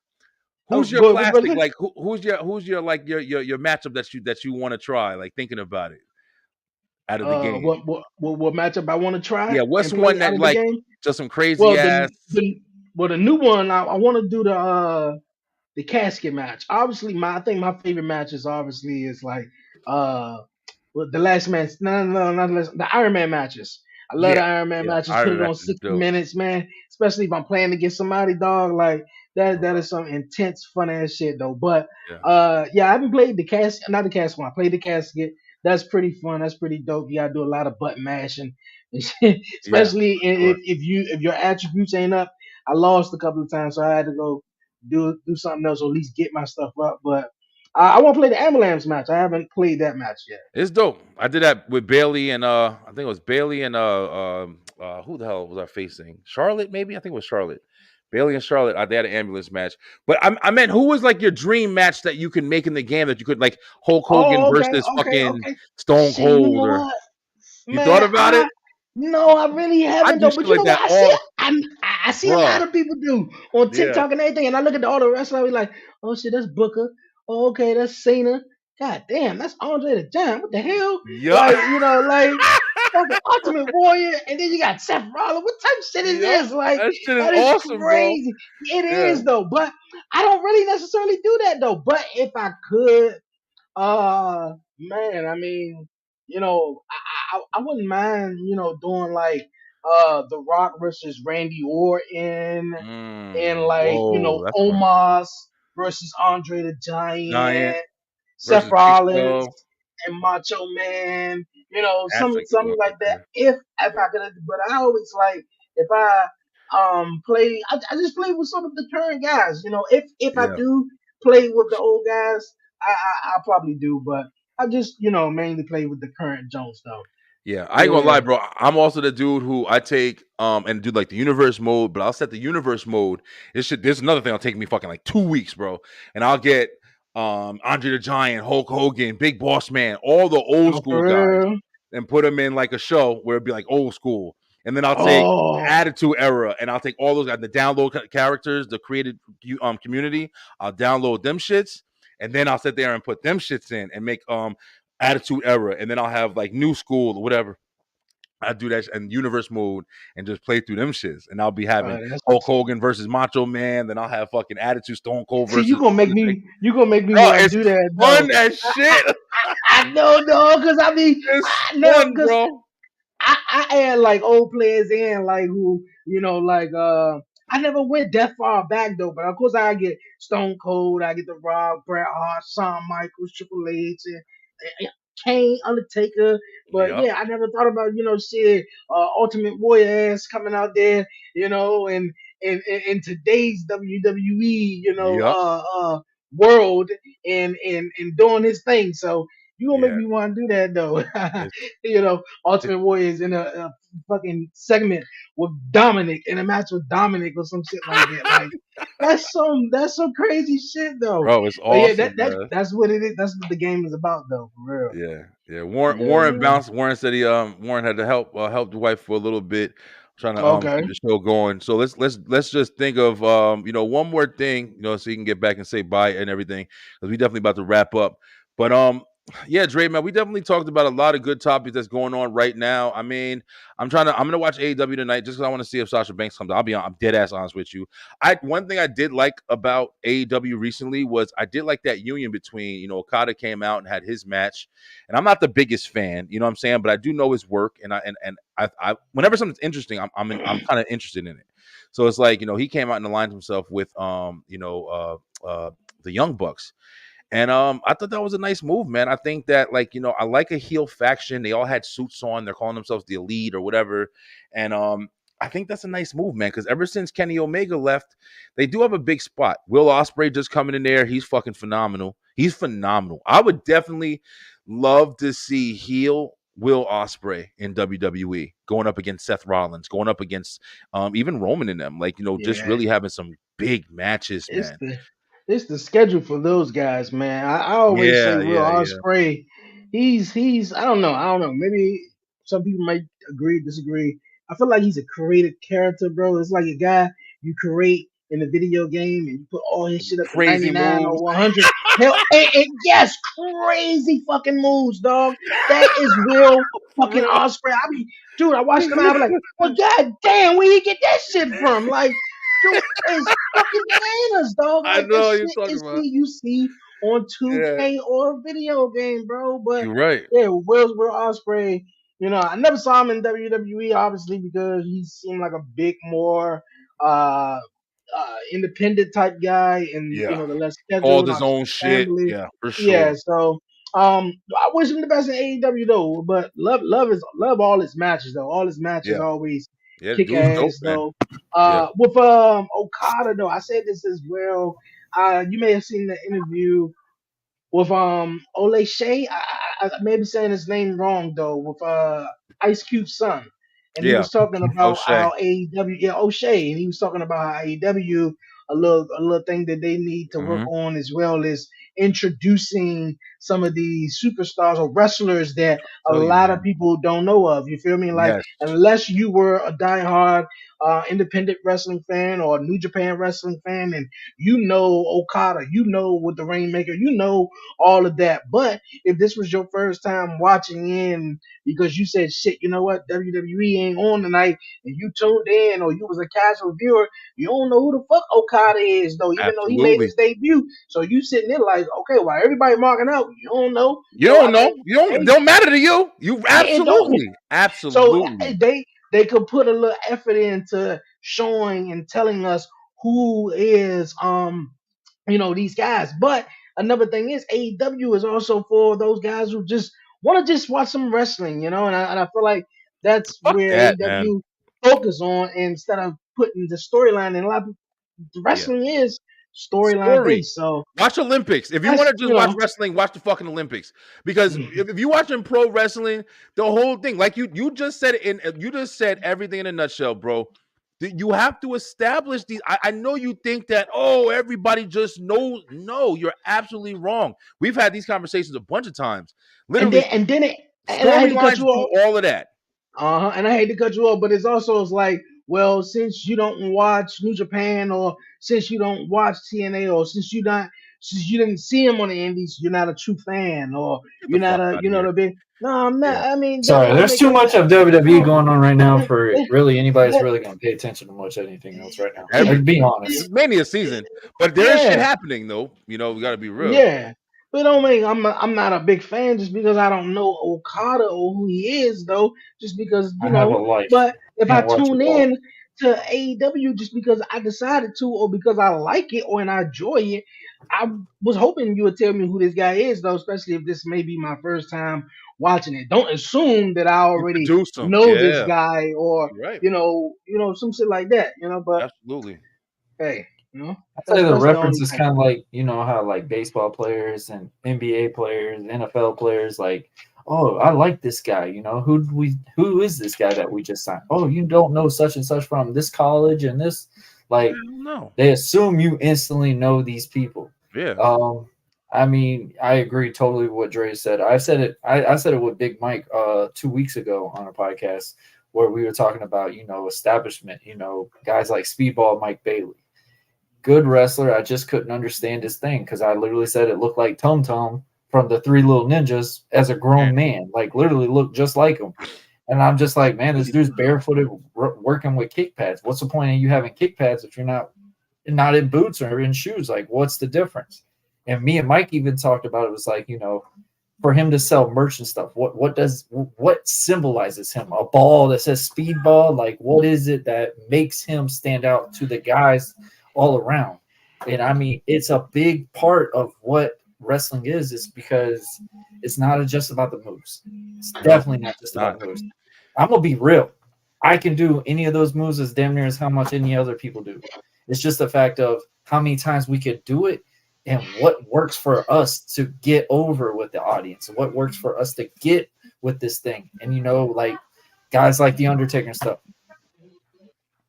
Oh, Who's your go brother. classic? Like who's your like your matchup that you want to try? Like thinking about it out of the game. What matchup I want to try Yeah, what's and play one out that of the like game? just some crazy Well, ass? the new one I want to do the casket match. Obviously, I think my favorite matches obviously is like uh the last man. No, not the last, the Iron Man matches. I love Yeah, the Iron Man yeah. matches. Put Iron it Man on is 60 dope. minutes, man. Especially if I'm playing against somebody, dog. Like that Uh, is some intense, fun ass shit though. But yeah, yeah, I haven't played the casket, not the casket one. I played the casket. That's pretty fun. That's pretty dope. You gotta do a lot of button mashing, and shit. yeah, Especially for sure. if your attributes ain't up. I lost a couple of times, so I had to go do something else or at least get my stuff up. But I want to play the ambulance match. I haven't played that match yet. It's dope. I did that with Bailey and I think it was Bailey and who the hell was I facing? Charlotte, maybe? I think it was Charlotte. Bailey and Charlotte, they had an ambulance match. But I meant who was like your dream match that you could make in the game that you could like Hulk Hogan Oh, okay, versus okay, fucking okay. Stone Shit, you Cold know or what, you thought man? about it? No, I really I haven't do though. shit But you like know what? that all I see a lot bruh. of people do on Yeah. TikTok and everything, and I look at all the wrestlers. I be like, oh shit, that's Booker. Oh, okay, that's Cena. God damn, that's Andre the Giant. What the hell? Yup. Like, like fucking Ultimate Warrior, and then you got Seth Rollins. What type of shit is Yup. this? Like, That shit is that is awesome, bro. crazy. It Yeah. is though, but I don't really necessarily do that though. But if I could, man, I mean, I wouldn't mind, doing like The Rock versus Randy Orton and like, Whoa, that's fun. Omos versus Andre the Giant Giant, Seth versus Big Rollins Show. and Macho Man, That's a good something one like right that. there. If I could, but I always like if I play, I just play with some of the current guys. If I Yeah. do play with the old guys, I probably do, but I just mainly play with the current Jones though. Yeah, I ain't gonna Yeah. lie, bro. I'm also the dude who I take and do like the universe mode, but I'll set the universe mode. There's another thing that'll take me fucking like 2 weeks, bro. And I'll get Andre the Giant, Hulk Hogan, Big Boss Man, all the old Oh, school guys, for real? and put them in like a show where it'd be like old school. And then I'll take Oh, Attitude Era, and I'll take all those the download characters, the created community. I'll download them shits, and then I'll sit there and put them shits in and make Attitude Era, and then I'll have like New School or whatever. I do that in universe mode and just play through them shits, and I'll be having that's Hulk what's up. Hogan versus Macho Man. Then I'll have fucking Attitude Stone Cold See, you versus gonna make Undertaker. me Oh, want to it's do that though. fun as shit. I know, no, because It's I know, fun, because bro. I add like old players in, like who, like I never went that far back though, but of course I get Stone Cold, I get The Rock, Bret Hart, Shawn Michaels, Triple H, and Kane, Undertaker. But Yep, yeah, I never thought about shit, Ultimate Warrior ass coming out there, and in today's WWE, yep. world and doing his thing. So you gonna make Yeah, me want to do that though. it's, it's Ultimate Warriors in a fucking segment with Dominic in a match with Dominic or some shit like that. Like that's some crazy shit though. bro. It's But yeah, awesome, man. that's what it is. That's what the game is about though, for real. Yeah, yeah. Warren Yeah, bounced. Warren said Warren had to help the wife for a little bit, trying to yeah. Okay. keep the show going. So let's just think of one more thing, so you can get back and say bye and everything, because we definitely about to wrap up. But yeah, Dre, man, we definitely talked about a lot of good topics that's going on right now. I mean, I'm gonna watch AEW tonight just because I want to see if Sasha Banks comes out. I'm dead ass honest with you. One thing I did like about AEW recently was I did like that union between, Okada came out and had his match, and I'm not the biggest fan, you know what I'm saying, but I do know his work, and I whenever something's interesting, I'm kind of interested in it. So it's like, he came out and aligned himself with the Young Bucks. And I thought that was a nice move, man. I think that, like, I like a heel faction. They all had suits on. They're calling themselves the Elite or whatever. And I think that's a nice move, man. Because ever since Kenny Omega left, they do have a big spot. Will Ospreay just coming in there. He's fucking phenomenal. He's phenomenal. I would definitely love to see heel Will Ospreay in WWE going up against Seth Rollins, going up against even Roman in them. Like, just Yeah. really having some big matches, It's man. the it's the schedule for those guys, man. I always say Yeah, Will yeah, yeah. Ospreay, he's I don't know. Maybe some people might agree, disagree. I feel like he's a creative character, bro. It's like a guy you create in a video game and you put all his shit up to Crazy 99 moves. or 100. Hell, and yes, crazy fucking moves, dog. That is Will fucking Real. Ospreay. Dude, I watched him out. I was like, well, god damn, where he get that shit from? Like, dude, it's fucking bananas, dog. I Like that know what you're shit talking is about. shit you see on Yeah, 2K or a video game, bro. But you're right. yeah, Will Ospreay. I never saw him in WWE, obviously, because he seemed like a big, more uh, independent type guy, and Yeah. the less schedule, Called his not as own shit. family. Yeah, for Yeah, sure. so I wish him the best in AEW though. But love all his matches though. All his matches Yeah. always Yeah, kick dude's dope, ass man. though. Yeah. With Okada though, I said this as well. You may have seen the interview with Ole Shay. I may be saying his name wrong though. With Ice Cube's son, and he Yeah. was talking about O'Shea. how AEW, yeah, O'Shea, and he was talking about how AEW a little thing that they need to work Mhm. on, as well as introducing some of these superstars or wrestlers that a Tell you, lot of man. people don't know of. You feel me? Like, Yes. unless you were a diehard independent wrestling fan or New Japan wrestling fan, and you know Okada, you know with the Rainmaker, you know all of that. But if this was your first time watching in because you said, shit, you know what, WWE ain't on tonight, and you tuned in, or you was a casual viewer, you don't know who the fuck Okada is, though, even though he made Absolutely. his debut. So you sitting there like, okay, while everybody marking out, you don't know. You So I don't know. mean, You don't. It hey, don't matter to you. You it don't. absolutely, So absolutely. they could put a little effort into showing and telling us who is these guys. But another thing is AEW is also for those guys who just want to just watch some wrestling, and I feel like that's Fuck where that, man. AEW focus on instead of putting the storyline. And a lot of Yeah. wrestling is storyline Story. based, so Watch Olympics. If you want that's to just watch wrestling, watch the fucking Olympics. Because if you watching pro wrestling, the whole thing, like you just said it you just said everything in a nutshell, bro. You have to establish these. I know you think that, oh, everybody just knows. No, you're absolutely wrong. We've had these conversations a bunch of times. and Literally, then and then it, and I hate to cut storylines you do off. all of that. And I hate to cut you off, but it's like, well, since you don't watch New Japan, or since you don't watch TNA, or since you didn't see him on the Indies, you're not a true fan, or Get the you're not fuck a out of here. the big. No, I'm not. Yeah. I mean, that Sorry, don't there's make too up much that. of WWE No, going on right now that, for that, really anybody that's that, really going to pay attention to much anything else right now. Every I'd be honest. Mania season, but there is shit yeah. happening though. You know, we got to be real. Yeah, but it don't mean I'm not a big fan just because I don't know Okada or who he is, though. Just because I have a life. but if I Can't watch it tune all. in to AEW just because I decided to, or because I like it or and I enjoy it, I was hoping you would tell me who this guy is, though. Especially if this may be my first time watching it. Don't assume that I already Introduce them. know this Yeah, guy, or you're right. some shit like that. But Absolutely. hey, I'd say the that's the reference only is thing. kind of like, how like baseball players and NBA players, NFL players, like, oh, I like this guy. Who is this guy that we just signed? Oh, you don't know such and such from this college and this, I like, don't know. they assume you instantly know these people. Yeah. I mean, I agree totally with what Dre said. I said it. I said it with Big Mike 2 weeks ago on a podcast where we were talking about establishment. Guys like Speedball Mike Bailey, good wrestler. I just couldn't understand his thing because I literally said it looked like Tum Tum from the Three Little Ninjas as a grown man, like literally looked just like him. And I'm just like, man, this dude's barefooted working with kick pads. What's the point of you having kick pads if you're not in boots or in shoes? Like, what's the difference? And me and Mike even talked about it. Was like, for him to sell merch and stuff, what symbolizes him? A ball that says Speedball? Like, what is it that makes him stand out to the guys all around? And I mean, it's a big part of what wrestling is because it's not just about the moves. It's definitely not just about the moves. I'm gonna be real. I can do any of those moves as damn near as how much any other people do. It's just the fact of how many times we could do it and what works for us to get over with the audience and what works for us to get with this thing. And like guys like The Undertaker and stuff,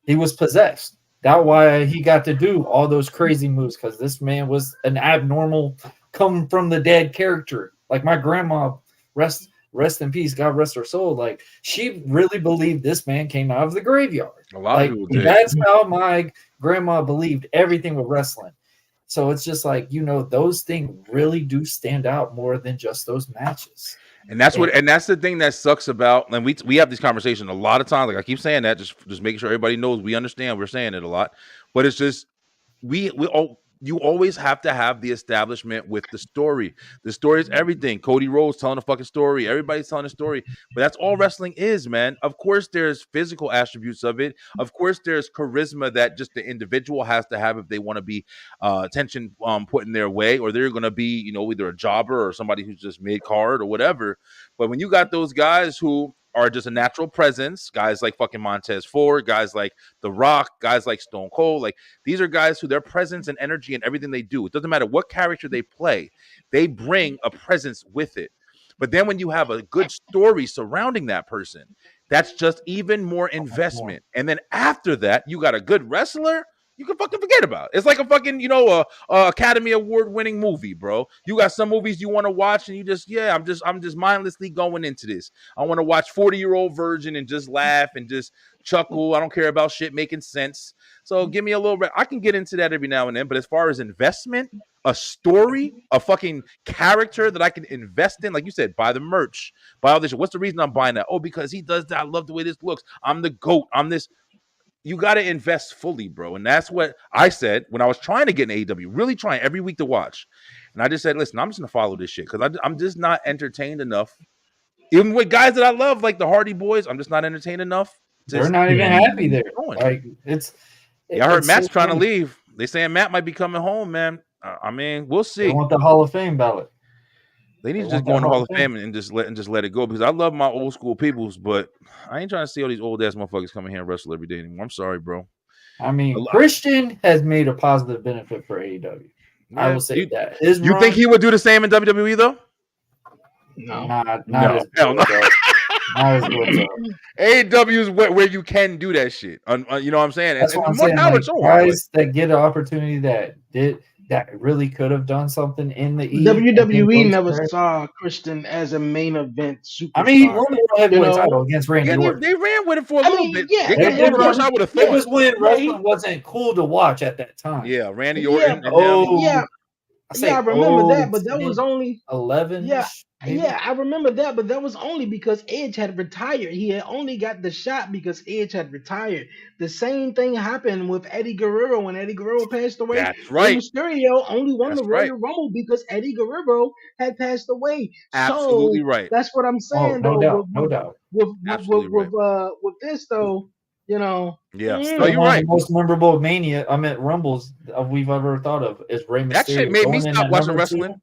he was possessed. That's why he got to do all those crazy moves, because this man was an abnormal come from the dead character. Like my grandma, rest in peace, God rest her soul. Like, she really believed this man came out of the graveyard. A lot of people did. That's how my grandma believed everything with wrestling. So it's just like, those things really do stand out more than just those matches. And that's the thing that sucks about, and we have this conversation a lot of times. Like I keep saying that, just making sure everybody knows we understand we're saying it a lot. But it's just you always have to have the establishment with the story. The story is everything. Cody Rhodes telling a fucking story. Everybody's telling a story. But that's all wrestling is, man. Of course, there's physical attributes of it. Of course, there's charisma that just the individual has to have if they want to be attention put in their way, or they're going to be, either a jobber or somebody who's just mid-card or whatever. But when you got those guys who are just a natural presence, guys like fucking Montez Ford, guys like The Rock, guys like Stone Cold, like these are guys who their presence and energy and everything they do, it doesn't matter what character they play, they bring a presence with it. But then when you have a good story surrounding that person, that's just even more investment. And then after that, you got a good wrestler. you can fucking forget about it. It's like a fucking, Academy Award winning movie, bro. You got some movies you want to watch and you just, I'm just mindlessly going into this. I want to watch 40-year-old virgin and just laugh and just chuckle. I don't care about shit making sense. So give me a little bit. I can get into that every now and then, but as far as investment, a story, a fucking character that I can invest in, like you said, buy the merch, buy all this. What's the reason I'm buying that? Oh, because he does that. I love the way this looks. I'm the GOAT. I'm this. You got to invest fully, bro. And that's what I said when I was trying to get an AEW, really trying every week to watch. And I just said, listen, I'm just going to follow this shit because I'm just not entertained enough. Even with guys that I love, like the Hardy Boys, I'm just not entertained enough. They're not even happy there. Going. Like I heard Matt's trying to leave. They saying Matt might be coming home, man. I mean, we'll see. They want the Hall of Fame ballot. They need to just go in the Hall of Fame and just let it go because I love my old school peoples, but I ain't trying to see all these old ass motherfuckers coming here and wrestle every day anymore. I'm sorry, bro. I mean, Christian has made a positive benefit for AEW. Yeah. I will say that. You think he would do the same in WWE though? No, not as good. Not as good. AEW is where you can do that shit. You know what I'm saying? That's what I'm saying. Like, guys that get an opportunity that really could have done something in the WWE never saw Christian as a main event superstar. I mean, he won the heavyweight title against Randy Orton. They ran with it for a little bit. Yeah, I would have thought it was when wrestling wasn't cool to watch at that time. Yeah, Randy Orton. I remember that, but that was only 11. Yeah, I remember that, but that was only because Edge had retired. He had only got the shot because Edge had retired. The same thing happened with Eddie Guerrero when Eddie Guerrero passed away. That's right. Mysterio only won the Royal Rumble because Eddie Guerrero had passed away. Absolutely right. That's what I'm saying. No doubt. With this though, Yeah. So you're right. The most memorable Rumbles we've ever thought of is Rey Mysterio. That shit made me stop watching wrestling.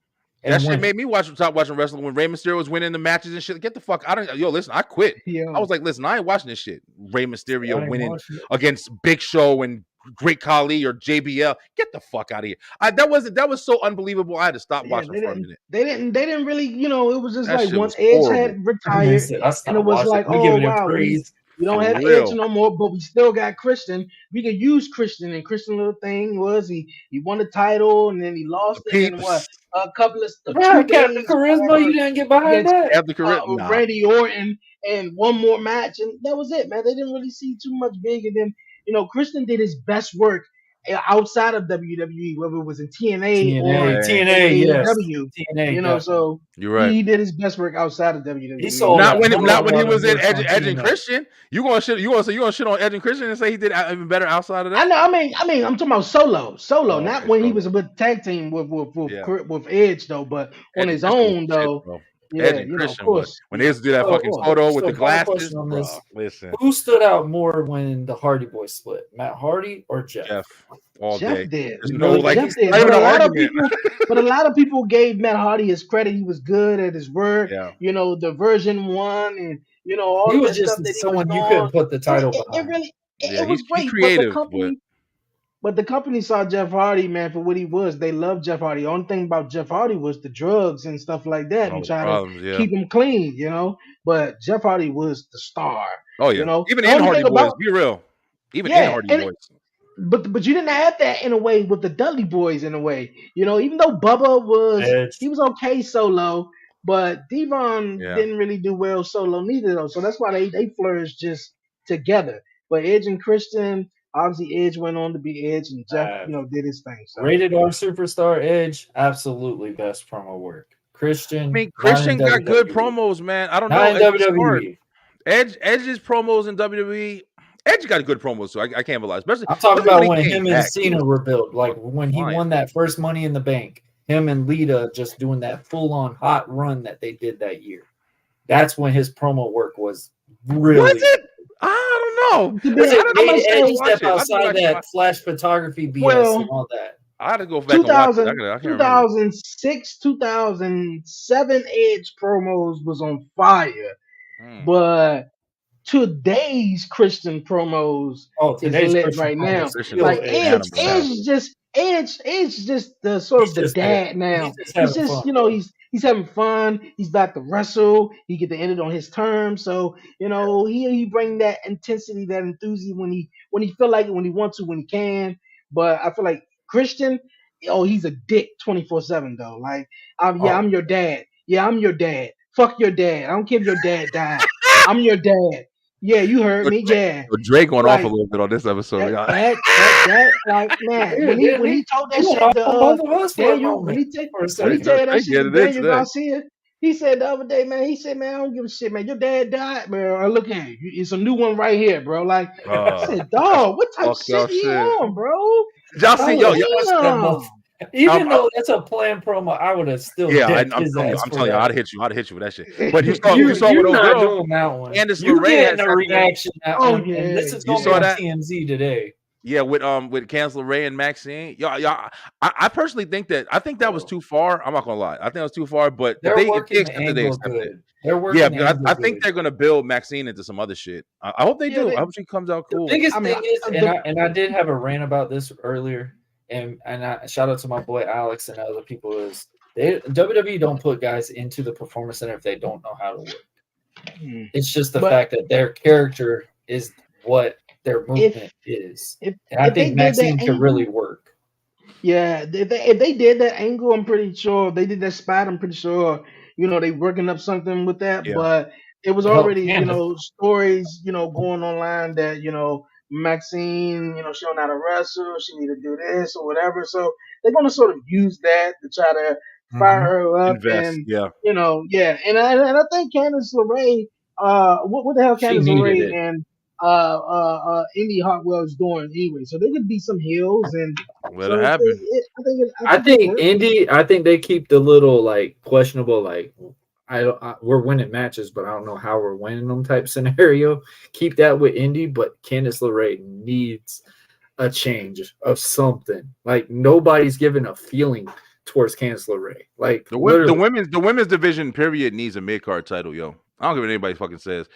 That shit made me stop watching wrestling when Rey Mysterio was winning the matches and shit. Get the fuck out of listen, I quit. I was like, listen, I ain't watching this shit. Rey Mysterio winning against Big Show and Great Khali or JBL. Get the fuck out of here. That was so unbelievable. I had to stop watching for a minute. They didn't really, it was just that like once Edge had retired, and it was like, oh wow, we don't have Edge no more, but we still got Christian. We could use Christian, and Christian little thing was he won the title and then he lost it in what a couple of 2 days. Charisma, you didn't get behind that. Have the charisma. Randy Orton and one more match, and that was it, man. They didn't really see too much big, and then Christian did his best work outside of WWE, whether it was in TNA or AEW. TNA, so you're right. He did his best work outside of WWE. Not when he was in Edge and Christian. You gonna shit on Edge and Christian and say he did even better outside of that? I know. I mean, I'm talking about solo, not when he was with tag team with Edge though, but on his own though. Shit, Edge and Christian, of course. When they used to do that fucking photo with the glasses. Listen. Who stood out more when the Hardy Boys split? Matt Hardy or Jeff? Jeff. All Jeff day. did. Jeff did. But a lot of people gave Matt Hardy his credit. He was good at his work. Yeah. The version 1 and all he was that just stuff that someone you couldn't put the title behind. It was great. Creative, but the company saw Jeff Hardy, man, for what he was. They loved Jeff Hardy. The only thing about Jeff Hardy was the drugs and stuff like that, and trying to keep him clean, But Jeff Hardy was the star. Oh yeah, even in Hardy Boys, be real. Even in Hardy Boys. But you didn't have that in a way with the Dudley Boys in a way. Even though Bubba was okay solo, but Devon didn't really do well solo neither though. So that's why they flourished just together. But Edge and Christian. Obviously, Edge went on to be Edge, and Jeff, did his thing. So. Rated R superstar Edge, absolutely best promo work. Christian, Christian got good promos, man. I don't know. WWE. Edge's promos in WWE. Edge got good promos, so I can't believe. Especially, I'm talking about when him and Cena were built, like when he won that first Money in the Bank. Him and Lita just doing that full-on hot run that they did that year. That's when his promo work was really. Was it? I don't know. Edge step outside that flash photography BS and all that. I had to go back and watch it. I 2006, 2007 Edge promos was on fire. But today's Christian promos is lit Christian right now. Like Edge is just the sort of the dad now. He's just he's having fun. He's about to wrestle. He get to end it on his terms. So he bring that intensity, that enthusiasm when he feel like it, when he wants to, when he can. But I feel like Christian, oh, he's a dick 24/7 though. Like, yeah, Oh, I'm your dad. Yeah, I'm your dad. Fuck your dad. I don't care if your dad died. I'm your dad. Yeah, you heard Yo, me. Yeah, Drake going off a like little bit on this episode, that y'all. like man, yeah, when didn't he he? told He that went shit off to on both of us for a Daniel, moment, for a when he second. tell that Drake shit to getting it in Daniel today. Garcia, he said the other day, man, he said, man, I don't give a shit, man. Your dad died, man. Look at you. It's a new one right here, bro. Like I said, That's dog, what type of fucked shit up he shit. on, bro? Did y'all I see? would Yo, have punched that Damn. motherfucker. Even I, though that's a planned promo, I would have still yeah, decked I'm his telling you, ass for that. I'd hit you with that shit. But you saw with You're old not girl, doing that one. Candice You LeRae getting had a something. reaction, Oh and yeah, this is You gonna be saw on that? TMZ today. Yeah, with Candice LeRae and Maxine. Y'all, I personally think that was Bro. too far. I'm not gonna lie. I think it was too far. But if They're they working the accept it, they angle accept it. good. They're Yeah, working the because angle I think good. they're gonna build Maxine into some other shit. I hope they yeah. do. I hope she comes out The cool. biggest I mean, thing is, the, and I did have a rant about this earlier, and I shout out to my boy Alex and other people is WWE don't put guys into the performance center if they don't know how to work. hmm. It's just the But fact that their character is what their if movement is, if and I if they think did that Maxine could really angle, work. yeah, if they did that angle, I'm pretty sure if they did that spot. I'm pretty sure they working up something with that. Yeah, But it was To help already Candace. stories going online that Maxine she don't know how to wrestle. She need to do this or whatever. So they're gonna sort of use that to try to fire Mhm. her up invest. and Yeah, yeah. And I think Candice LeRae, what the hell She Candice needed LeRae it. and Indy Hartwell is doing anyway. So they could be some heels and. let it So happen. I I think it think works. Indy. I think they keep the little like questionable like we're winning matches, but I don't know how we're winning them type scenario. Keep that with Indy, but Candice LeRae needs a change of something. Like nobody's giving a feeling towards Candice LeRae. Like literally, The women's division period needs a mid card title, yo. I don't care what anybody fucking says.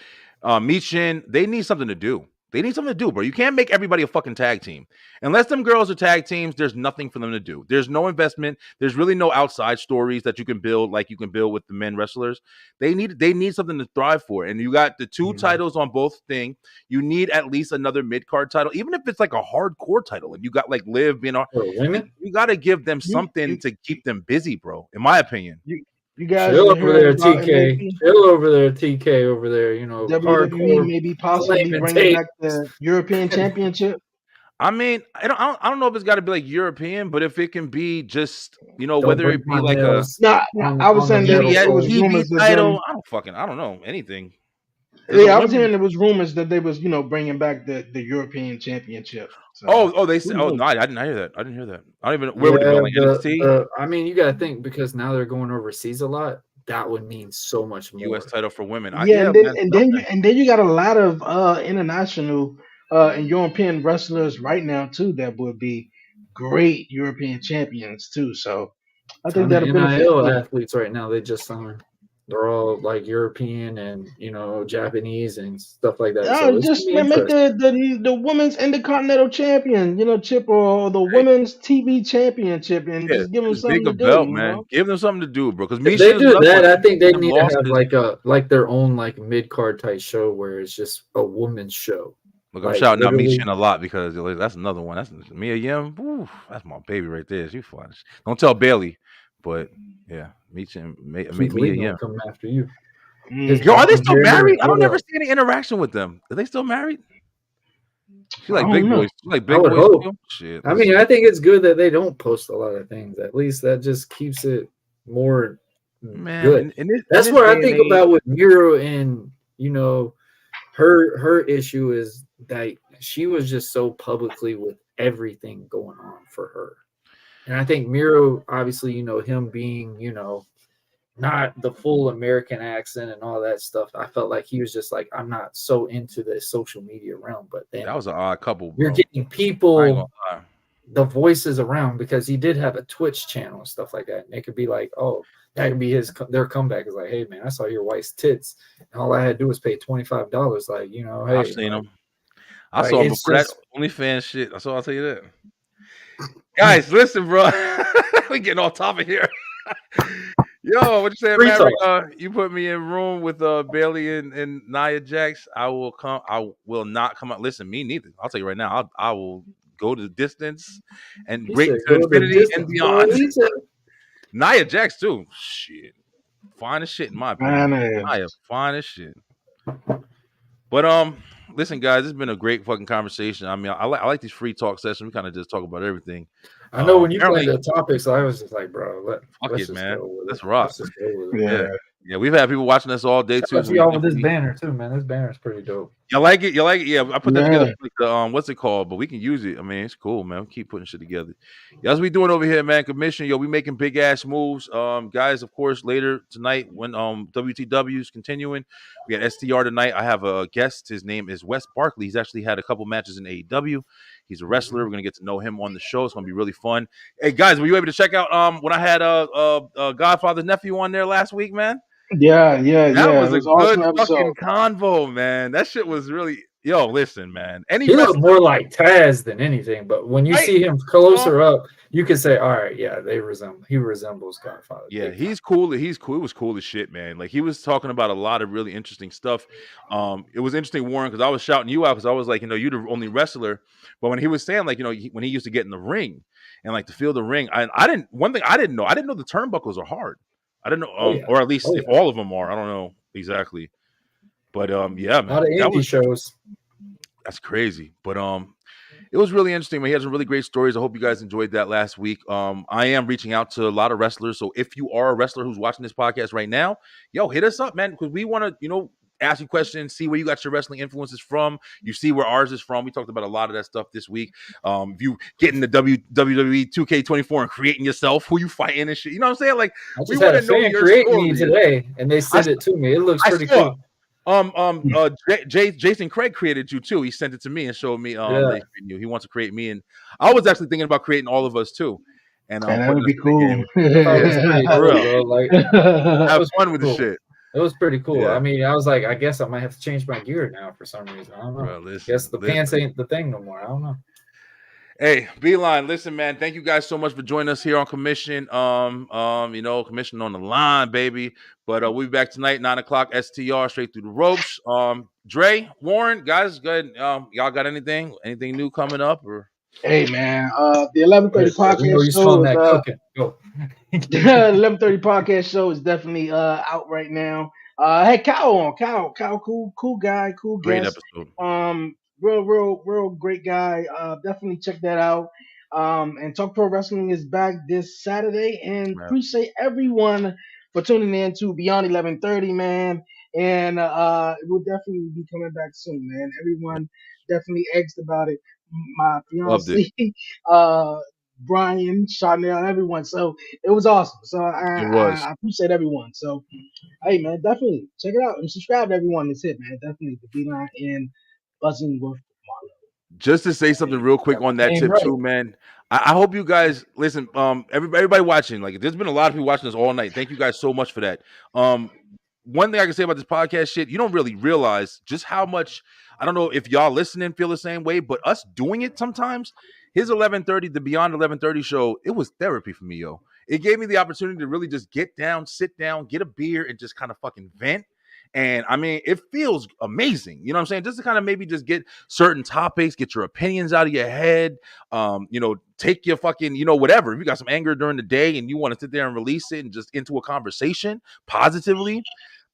Michin, they need something to do. They need something to do, bro. You can't make everybody a fucking tag team. Unless them girls are tag teams, there's nothing for them to do. There's no investment. There's really no outside stories that you can build like you can build with the men wrestlers. They need something to thrive for. And you got the two titles on both thing. You need at least another mid card title, even if it's like a hardcore title. And you got like Liv being for women. you got to give them You something you to keep them busy, bro. In my opinion. you, you guys Chill are over hearing there, about TK. MAP? Chill over there, TK. Over there, WWE hardcore maybe possibly flaming bringing tape. back the European Championship. I mean, I don't know if it's got to be like European, but if it can be just Don't whether break it my be like a nails No, I was on the saying that metal TV it was pole. rumors that title. them. I don't know anything. There's a Yeah, I was women. hearing there was rumors that they was bringing back the European Championship. So They who said. Oh knows? no, I didn't hear that. I didn't hear that. I don't even. Where would it be Yeah, on like NXT? I mean, you gotta think because now they're going overseas a lot. That would mean so much U.S. more. title for women. Yeah, Yeah, man, something. and then you got a lot of international and European wrestlers right now too that would be great European champions too. So I think Ton of that'll benefit NIL too. athletes right now. They just signed. They're all like European and Japanese and stuff like that. So it's gonna Just be make interesting. the women's intercontinental champion, Chip, or the Hey, women's TV championship, and yeah, just give them just make something a to do. belt, man. Give them something to do, bro. Because If Misha they is do another one. that, I think they Them need to have losses. like their own like mid card type show where it's just a woman's show. Look, I'm Like shouting out literally, Michin a lot because that's another one. That's Mia Yim. Woo, that's my baby right there. She fun. Don't tell Bailey, but yeah, Michin, Keith Mia Lee gonna Yim. come after you. His Mm, Yo, are they blonde still hair. married? I don't What ever up? see any interaction with them. Are they still married? She I like don't big know. boys. She like I big would boys hope. still. Shit. I mean, I think it's good that they don't post a lot of things. At least that just keeps it more Man, good. in That's this what day I and think age, about with Miro and her issue is that she was just so publicly with everything going on for her. And I think Miro, obviously, him being, not the full American accent and all that stuff. I felt like he was just like, I'm not so into the social media realm. But then that was an odd couple, you're bro. getting I ain't people, gonna lie. the voices around because he did have a Twitch channel and stuff like that. And it could be like, oh, that could be their comeback is like, hey man, I saw your wife's tits, and all I had to do was pay $25. Like, I've hey, seen like, him. I saw him it's before that just OnlyFans shit. That's all I'll tell you that. Guys, listen, bro. We getting off topic here. Yo, what you saying, free Maverick? talk. You put me in room with Bailey and Nia Jax. I will come. I will not come out. Listen, me neither. I'll tell you right now. I will go to the distance and He great said, to "Go the infinity and distance, boy." beyond. He said, Nia Jax too. Shit, fine as shit in my opinion. Man, Nia, fine as shit. But listen, guys, it's been a great fucking conversation. I mean, I like these free talk sessions. We kind of just talk about everything. "I know when you Apparently, planned the topics, I was just like, bro, fuck let's it, just man. go with it. Let's rock. Let's just go with it." yeah, Yeah, yeah. We've had people watching us all day Shout too. out So to we y'all with this definitely banner too, man. This banner is pretty dope. y'all like it. You like it. Yeah, I put that together. yeah. For like the, what's it called? But we can use it. I mean, it's cool, man. We keep putting shit together. Yeah, that's what we doing over here, man. Commission, yo, we making big ass moves. Guys, of course, later tonight when WTW is continuing, we got STR tonight. I have a guest. His name is Wes Barkley. He's actually had a couple matches in AEW. He's a wrestler. We're gonna get to know him on the show. It's gonna be really fun. Hey guys, were you able to check out when I had Godfather's nephew on there last week, man? Yeah, yeah, That yeah. was It a was an awesome good episode. fucking convo, man. That shit was really listen, man. Any He looked wrestler, more like Taz than anything, but when you right? see him closer up, you can say, all right, yeah, he resembles Godfather. Yeah, Big time. he's cool. He's cool. It was cool as shit, man. Like he was talking about a lot of really interesting stuff. It was interesting, Warren, because I was shouting you out because I was like, you're the only wrestler. But when he was saying, like, when he used to get in the ring and like to feel the ring, I didn't. One thing I didn't know the turnbuckles are hard. I didn't know, Oh yeah. or at least Oh if yeah. all of them are. I don't know exactly. But yeah, A lot man, of indie shows. that's crazy. But it was really interesting. Man. He had some really great stories. I hope you guys enjoyed that last week. I am reaching out to a lot of wrestlers. So if you are a wrestler who's watching this podcast right now, yo, hit us up, man, because we want to, ask you questions, see where you got your wrestling influences from. You see where ours is from. We talked about a lot of that stuff this week. If you getting the WWE 2K24 and creating yourself, who you fighting and shit. You know what I'm saying? Like, I we just had want a to know fan your create story. me today, and they sent it to me. It looks I pretty saw. cool. Jason Craig created you too. He sent it to me and showed me Yeah. they you. He wants to create me, and I was actually thinking about creating all of us too, and Man, that putting would us be in the cool. game. I thought it was pretty For cool, real. bro. Like, it Have was fun with the cool. shit. It was pretty cool. Yeah. I mean, I was like, I guess I might have to change my gear now for some reason. I don't know. Bro, I guess the pants ain't the thing no more. I don't know. Hey, Beeline, listen, man. Thank you guys so much for joining us here on Commission. Commission on the line, baby. But we'll be back tonight, 9:00 STR, straight through the ropes. Dre, Warren, guys, go ahead. Y'all got anything new coming up or? Hey man, the 11:30 We know podcast you show smelling is that cooking. Go. the 11:30 podcast show is definitely out right now. Hey, Kyle, cool guy, cool Great guest. episode. Real great guy. Definitely check that out. And Talk Pro Wrestling is back this Saturday, and Right. appreciate everyone for tuning in to Beyond 11:30, man. And it will definitely be coming back soon, man. Everyone definitely asked about it. My Loved fiance, Brian, Chanel, everyone. So it was awesome. So It was. I appreciate everyone. So hey man, definitely check it out and subscribe to everyone that's hit, man. Definitely the Beeline and Buzzing with Marlo. Just to say something real quick on that Ain't tip right. too, man. I hope you guys listen. Everybody watching, like, there's been a lot of people watching us all night. Thank you guys so much for that. One thing I can say about this podcast shit, you don't really realize just how much. I don't know if y'all listening feel the same way, but us doing it sometimes. His 11:30, the Beyond 11:30 show, it was therapy for me, yo. It gave me the opportunity to really just get down, sit down, get a beer, and just kind of fucking vent. And I mean, it feels amazing. You know what I'm saying? Just to kind of maybe just get certain topics, get your opinions out of your head. Take your fucking, whatever. If you got some anger during the day and you want to sit there and release it and just into a conversation positively,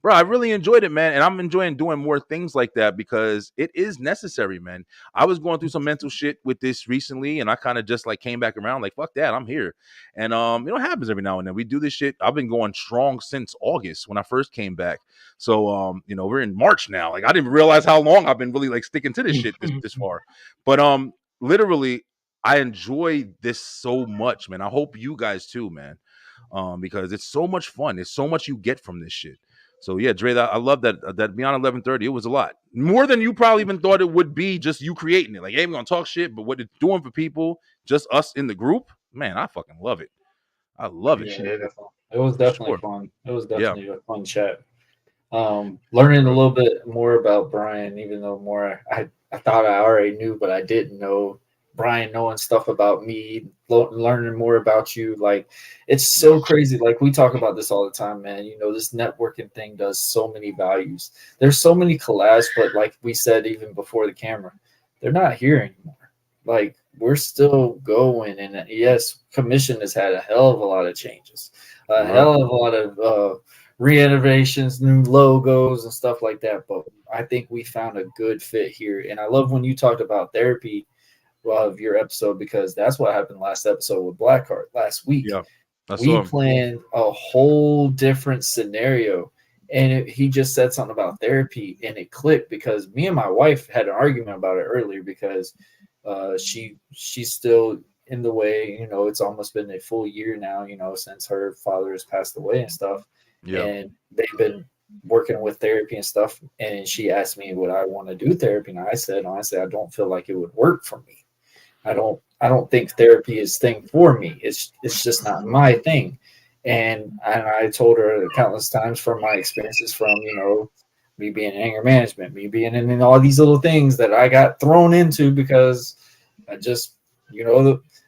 bro, I really enjoyed it, man. And I'm enjoying doing more things like that because it is necessary, man. I was going through some mental shit with this recently, and I kind of just like came back around like, fuck that, I'm here. And it happens every now and then. We do this shit. I've been going strong since August when I first came back. So we're in March now. Like, I didn't realize how long I've been really like sticking to this shit this far. But literally, I enjoy this so much, man. I hope you guys too, man. Because it's so much fun. There's so much you get from this shit. So yeah, Dre, I love that Beyond 11:30. It was a lot more than you probably even thought it would be. Just you creating it, like, hey, we're gonna talk shit, but what it's doing for people, just us in the group, man, I fucking love it. I love it. Yeah, it was definitely Sure. fun. It was definitely a fun chat. Learning a little bit more about Brian, even though I thought I already knew, but I didn't know. Brian knowing stuff about me, learning more about you, like, it's so crazy. Like, we talk about this all the time, man. This networking thing does so many values. There's so many collabs, but like we said even before the camera, they're not here anymore. like we're still going. And yes, commission has had a hell of a lot of changes, a Real. hell of a lot of re-innovations, new logos and stuff like that. But I think we found a good fit here. And I love when you talked about therapy of your episode, because that's what happened last episode with Blackheart last week. Yeah, I We saw him. planned a whole different scenario, and he just said something about therapy, and it clicked because me and my wife had an argument about it earlier, because she's still in the way. It's almost been a full year now, since her father has passed away and stuff, Yeah, and they've been working with therapy and stuff. And she asked me would I want to do therapy, and I said honestly I don't feel like it would work for me. I don't think therapy is thing for me. It's just not my thing. And I told her countless times from my experiences, from me being in anger management, me being in all these little things that I got thrown into because I just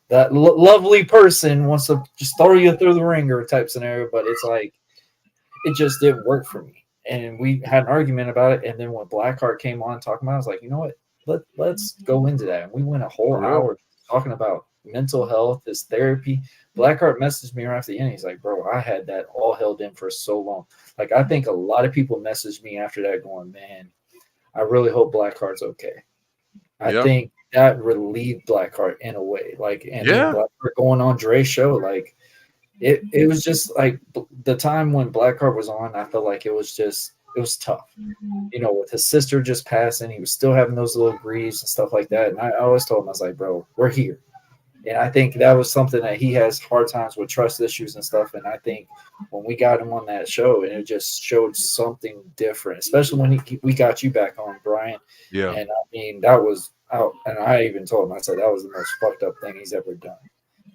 that lovely person wants to just throw you through the ringer type scenario. But it's like it just didn't work for me. And we had an argument about it. And then when Blackheart came on talking about it, I was like, you know what? Let's go into that. And we went a whole for real. hour talking about mental health, his therapy. Blackheart messaged me right after the end. He's like, bro, I had that all held in for so long. Like, I think a lot of people messaged me after that going, man, I really hope Blackheart's okay. I Yeah, think that relieved Blackheart in a way. Like, and then yeah, Blackheart going on Dre's show, like, it was just like the time when Blackheart was on, I felt like it was tough. With his sister just passing, he was still having those little grieves and stuff like that. And I always told him, I was like, bro, we're here. And I think that was something that he has hard times with, trust issues and stuff. And I think when we got him on that show, and it just showed something different, especially when we got you back on, Brian. yeah. And I mean, that was out. And I even told him, I said, that was the most fucked up thing he's ever done.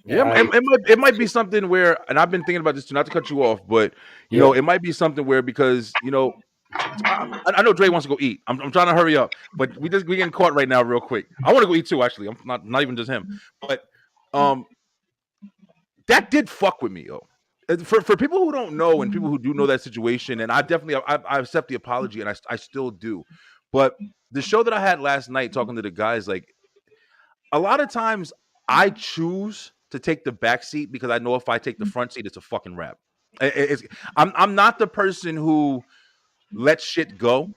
And Yeah, it might be something where, and I've been thinking about this too, not to cut you off, but it might be something where, because I know Dre wants to go eat. I'm trying to hurry up, but we getting caught right now, real quick. I want to go eat too, actually. I'm not even just him, but that did fuck with me, yo. For people who don't know and people who do know that situation, and I definitely I accept the apology, and I still do, but the show that I had last night talking to the guys, like, a lot of times I choose to take the back seat because I know if I take the front seat, it's a fucking wrap. I'm not the person who lets shit go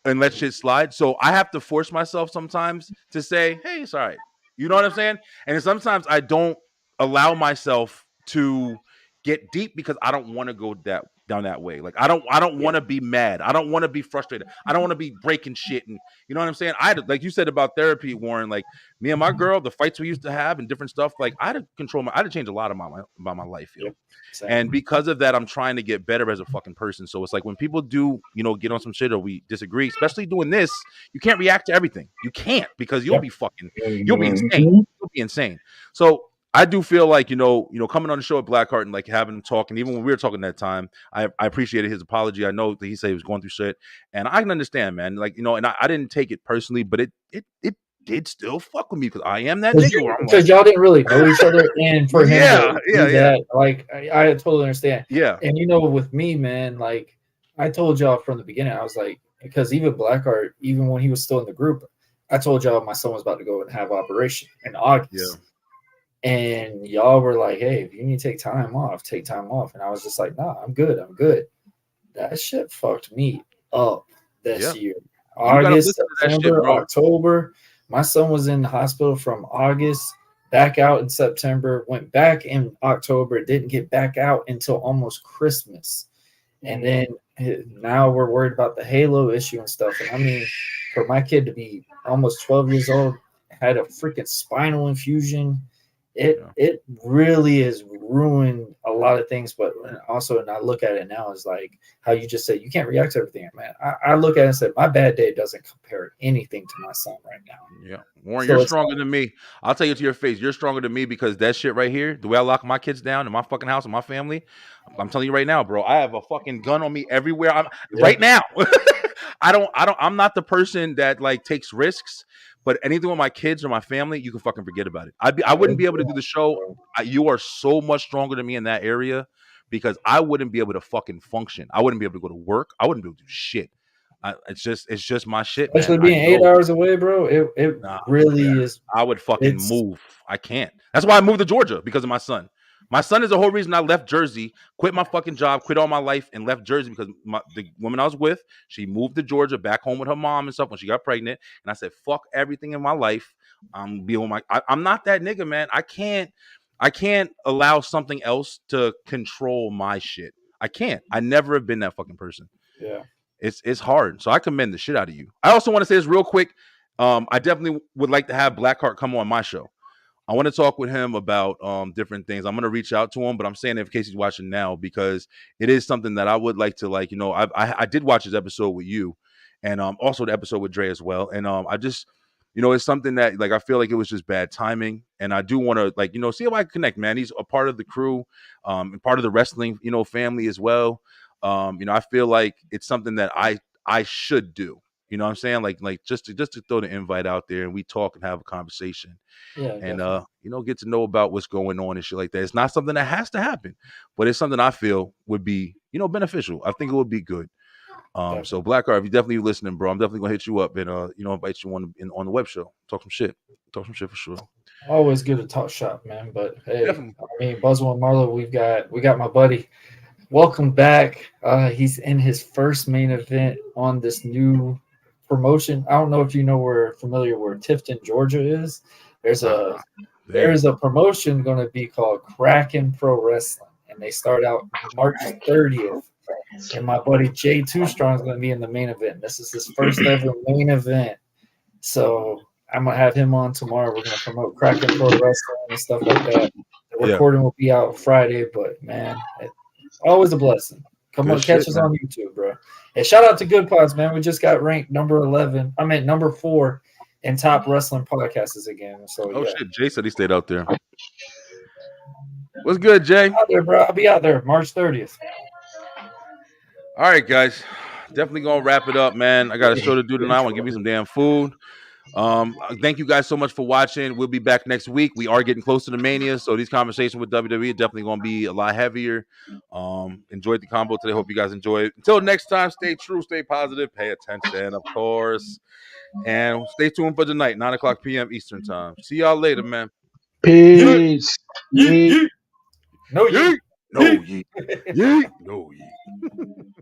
and let shit slide. So I have to force myself sometimes to say, hey, it's all right. You know what I'm saying? And sometimes I don't allow myself to get deep because I don't want to go down that way. Like, I don't want to be mad. I don't want to be frustrated. I don't want to be breaking shit. And you know what I'm saying? I had, like you said about therapy, Warren, like me and my girl, the fights we used to have and different stuff, like I had to change a lot of about my life, yo. Yep. Same. And because of that, I'm trying to get better as a fucking person. So it's like when people do, get on some shit or we disagree, especially doing this, you can't react to everything. You can't, because you'll Yep. be you'll be insane. Mhm. You'll be insane. So I do feel like, coming on the show at Blackheart and like having him talk, and even when we were talking that time, I appreciated his apology. I know that he said he was going through shit, and I can understand, man. Like, and I didn't take it personally, but it did still fuck with me because I am that nigga where I'm like, Because y'all didn't really know each other, and for him to do yeah, that, like I totally understand. yeah, And with me, man, like I told y'all from the beginning, I was like, because even Blackheart, even when he was still in the group, I told y'all my son was about to go and have operation in August. And y'all were like, hey, if you need to take time off, take time off. And I was just like, nah, I'm good. I'm good. That shit fucked me up this year. August, September, bro. October. My son was in the hospital from August, back out in September, went back in October, didn't get back out until almost Christmas. And then now we're worried about the Halo issue and stuff. And I mean, for my kid to be almost 12 years old, had a freaking spinal infusion. It really has ruined a lot of things, but also, and I look at it now as like how you just said you can't react to everything, man. I look at it and said my bad day doesn't compare anything to my son right now. Yeah, Warren, So you're it's stronger than me. I'll tell you to your face, you're stronger than me, because that shit right here, the way I lock my kids down in my fucking house and my family, I'm telling you right now, bro, I have a fucking gun on me everywhere. Right now. I'm not the person that like takes risks, but anything with my kids or my family, you can fucking forget about it. I wouldn't be able to do the show. You are so much stronger than me in that area, because I wouldn't be able to fucking function. I wouldn't be able to go to work. I wouldn't be able to do shit. It's just my shit, man. Especially I being eight know. hours away, bro. It Nah, really is. I would fucking It's move. I can't. That's why I moved to Georgia because of my son. My son is the whole reason I left Jersey, quit my fucking job, quit all my life, and left Jersey because the woman I was with, she moved to Georgia, back home with her mom and stuff when she got pregnant. And I said, "Fuck everything in my life. I'm be on my. I'm not that nigga, man. I can't. I can't allow something else to control my shit. I can't. I never have been that fucking person. yeah. It's hard. So I commend the shit out of you. I also want to say this real quick. I definitely would like to have Blackheart come on my show. I want to talk with him about different things. I'm going to reach out to him, but I'm saying it in case he's watching now because it is something that I would like to I did watch his episode with you, and also the episode with Dre as well. And I just it's something that I feel like it was just bad timing, and I do want to see if I can connect. Man, he's a part of the crew, and part of the wrestling family as well. I feel like it's something that I should do. You know what I'm saying? Just to throw the invite out there and we talk and have a conversation Yeah, and definitely. get to know about what's going on and shit like that. It's not something that has to happen, but it's something I feel would be beneficial. I think it would be good. So Definitely. Blackheart, if you're definitely listening, bro, I'm definitely gonna hit you up and invite you on the web show. Talk some shit for sure. Always good to talk shop, man. But hey, Definitely. I mean, Buzzwell and Marlo, we got my buddy. Welcome back. He's in his first main event on this new promotion. I don't know if you know familiar where Tifton, Georgia is. There's a Damn. promotion going to be called Kraken Pro Wrestling, and they start out March 30th. And my buddy Jay Two Strong is going to be in the main event. This is his first ever main event. So I'm gonna have him on tomorrow. We're gonna promote Kraken Pro Wrestling and stuff like that. The Yeah. recording will be out Friday, but man, always a blessing. Come Good on, catch shit, us man. on YouTube, bro. Hey, shout out to Good Pods, man. We just got ranked number 11. I mean, number 4 in top wrestling podcasts again. So Oh yeah, shit, Jay said he stayed out there. What's good, Jay? out there, bro. I'll be out there March 30th. All right, guys. Definitely gonna wrap it up, man. I got a show to do tonight. I want to give me some damn food. Thank you guys so much for watching. We'll be back next week. We are getting close to the Mania, so these conversations with WWE are definitely going to be a lot heavier. Enjoyed the combo today. Hope you guys enjoy it. Until next time, stay true, stay positive, pay attention, of course, and stay tuned for tonight, 9:00 p.m. Eastern time. See y'all later, man. Peace. Yeet, yeet. No, Yeet. yeet. No yeet. Yeet. No yeet.